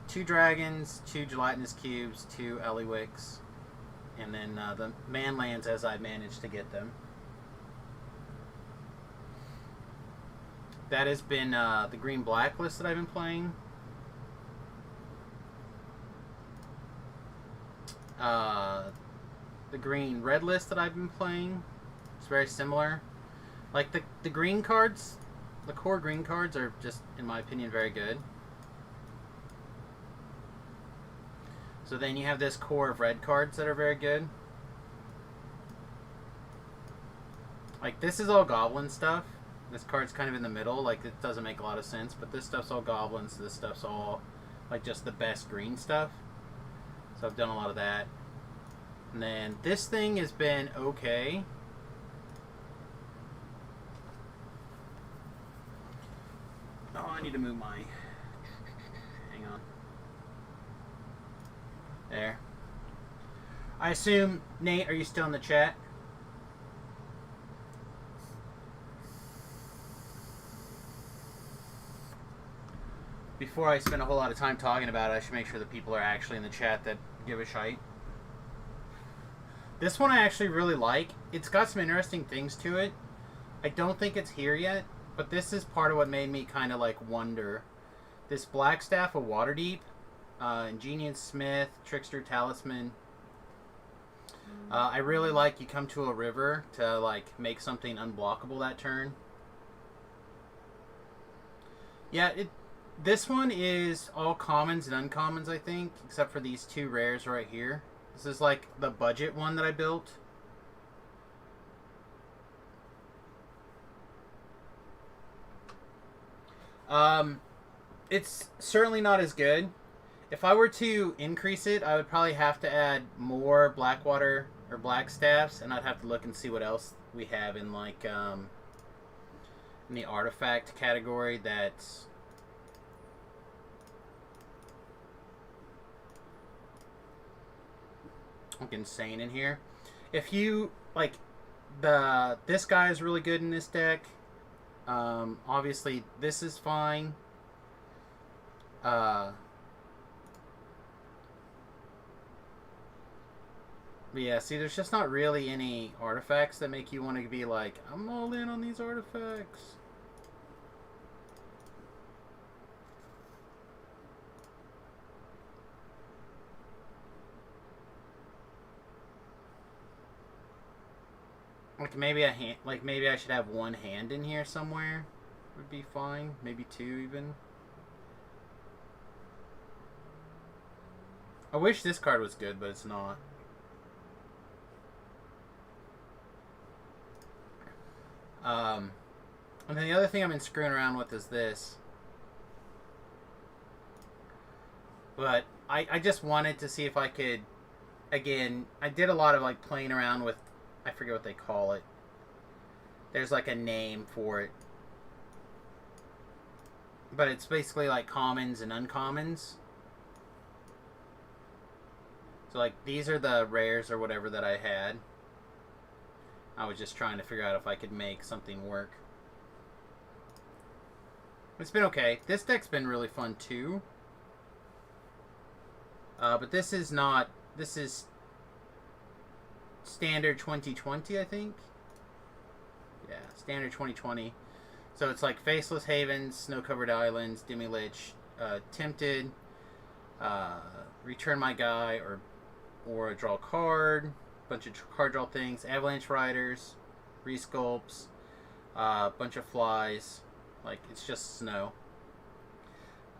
2 Dragons, 2 Gelatinous Cubes, 2 Eliwicks, and then the Manlands as I managed to get them. That has been the green-black list that I've been playing. The green-red list that I've been playing. It's very similar. Like the green cards, the core green cards are just, in my opinion, very good. So then you have this core of red cards that are very good. Like, this is all goblin stuff. This card's kind of in the middle. Like, it doesn't make a lot of sense. But this stuff's all goblins. This stuff's all, like, just the best green stuff. So I've done a lot of that. And then this thing has been okay. Oh, I need to move my... Hang on. There. I assume, Nate, are you still in the chat? Before I spend a whole lot of time talking about it, I should make sure that people are actually in the chat that give a shite. This one I actually really like. It's got some interesting things to it. I don't think it's here yet, but this is part of what made me kind of like wonder. This Blackstaff of Waterdeep. Ingenious Smith, Trickster Talisman. I really like you come to a river to like make something unblockable that turn. Yeah, this one is all commons and uncommons, I think, except for these 2 rares right here. This is like the budget one that I built. It's certainly not as good. If I were to increase it, I would probably have to add more Blackwater or Blackstaffs, and I'd have to look and see what else we have in like in the artifact category that's like insane in here. If you like this guy is really good in this deck. Obviously this is fine. But yeah, see, there's just not really any artifacts that make you want to be like, I'm all in on these artifacts. Like maybe maybe I should have 1 hand in here somewhere. Would be fine. Maybe 2 even. I wish this card was good, but it's not. And then the other thing I've been screwing around with is this. But I just wanted to see if I could, again, I did a lot of like playing around with, I forget what they call it. There's like a name for it. But it's basically like commons and uncommons. So like these are the rares or whatever that I had. I was just trying to figure out if I could make something work. It's been okay. This deck's been really fun too. But this is not... This is standard 2020, I think. Yeah, standard 2020. So it's like Faceless Havens, Snow-Covered Islands, Demi-Lich, Tempted, Return My Guy, or draw a card, bunch of card draw things, Avalanche Riders, Resculpts, bunch of flies. Like, it's just snow.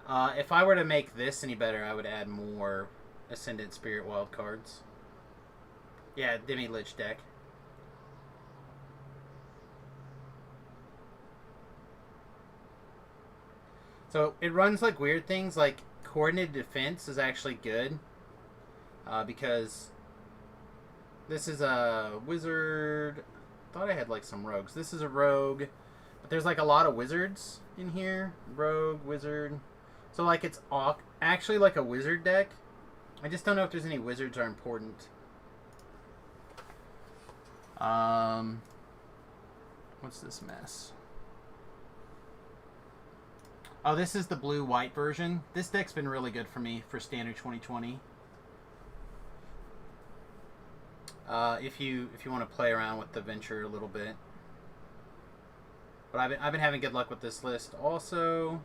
If I were to make this any better, I would add more Ascendant Spirit wild cards. Yeah, Demi-Lich deck. So it runs like weird things, like Coordinated Defense is actually good. Because this is a wizard. I thought I had like some rogues. This is a rogue. But there's like a lot of wizards in here. Rogue, wizard. So like it's actually like a wizard deck. I just don't know if there's any wizards are important. What's this mess? Oh, this is the blue-white version. This deck's been really good for me for Standard 2020. If you want to play around with the Venture a little bit. But I've been having good luck with this list. Also, you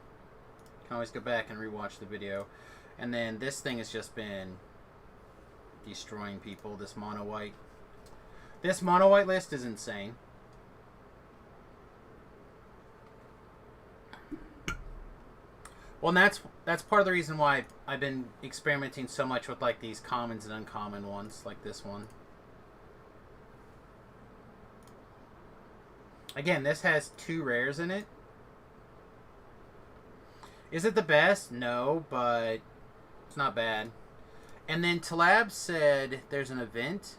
can always go back and rewatch the video. And then this thing has just been destroying people. This mono white list is insane. Well, and that's part of the reason why I've been experimenting so much with like these commons and uncommon ones, like this one. Again, this has 2 rares in it. Is it the best? No, but it's not bad. And then Talab said there's an event.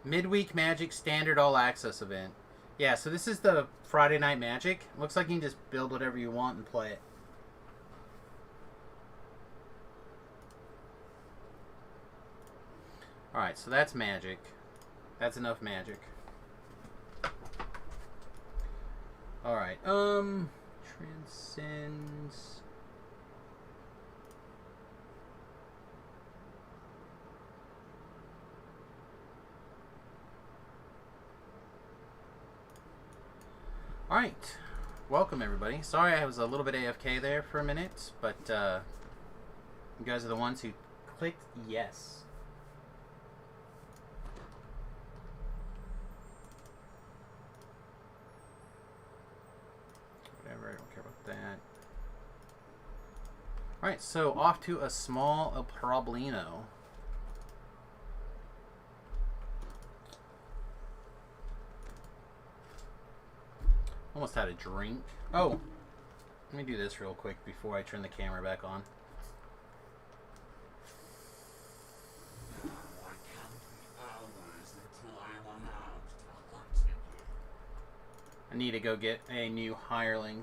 Midweek Magic Standard All Access event. Yeah, so this is the Friday Night Magic. Looks like you can just build whatever you want and play it. Alright, so that's magic. That's enough magic. Alright, Transcends. Alright, welcome everybody. Sorry I was a little bit AFK there for a minute, but you guys are the ones who clicked yes. Whatever, I don't care about that. Alright, so off to a small Problino. Almost had a drink. Oh, let me do this real quick before I turn the camera back on. I need to go get a new hireling.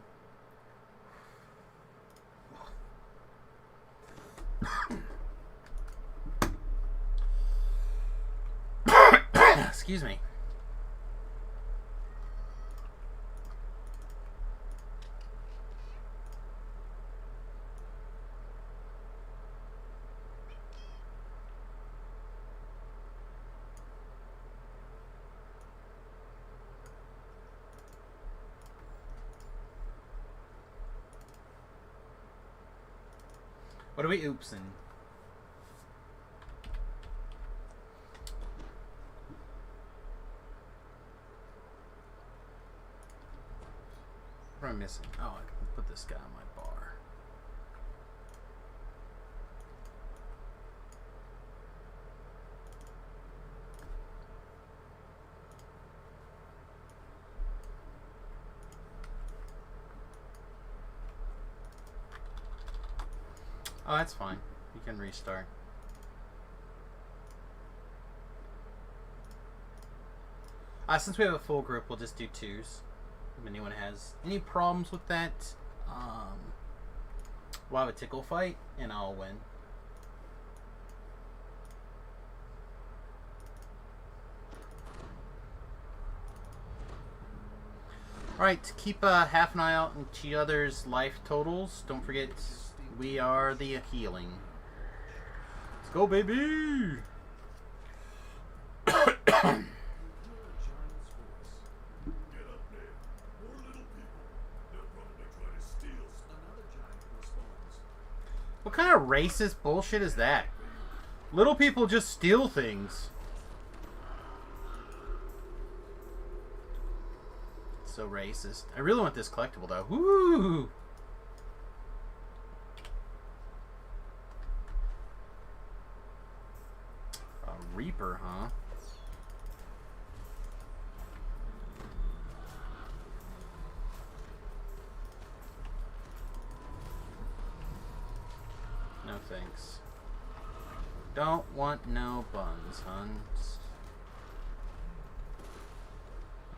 Excuse me. What are we oopsing? What am I missing? Oh, I can put this guy on my bar. Oh, that's fine. You can restart. Since we have a full group, we'll just do 2s. If anyone has any problems with that, we'll have a tickle fight, and I'll win. Alright, keep half an eye out on each other's life totals. Don't forget, we are the healing. Let's go, baby! Get up there. More little people. They're What kind of racist bullshit is that? Little people just steal things. So racist. I really want this collectible though. Woo! A Reaper, huh? No thanks. Don't want no buns, huns.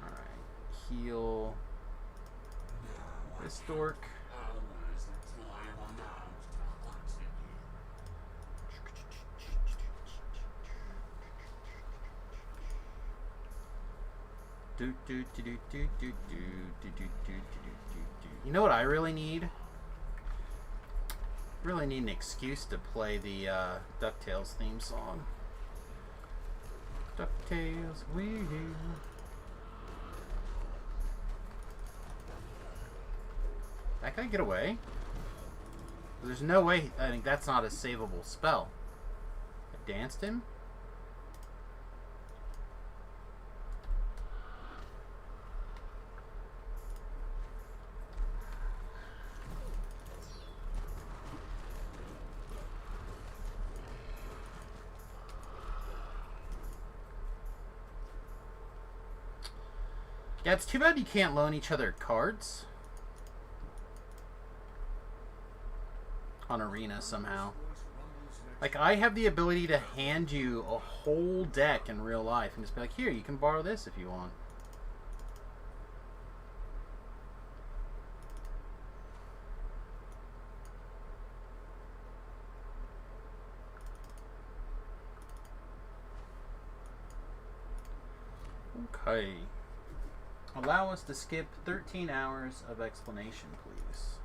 Alright. Heal this dork. You know what I really need? Really need an excuse to play the DuckTales theme song. DuckTales, we. That guy get away? There's no way. I think that's not a savable spell. I danced him? Yeah, it's too bad you can't loan each other cards on Arena somehow. Like, I have the ability to hand you a whole deck in real life and just be like, here, you can borrow this if you want. Okay. Allow us to skip 13 hours of explanation, please.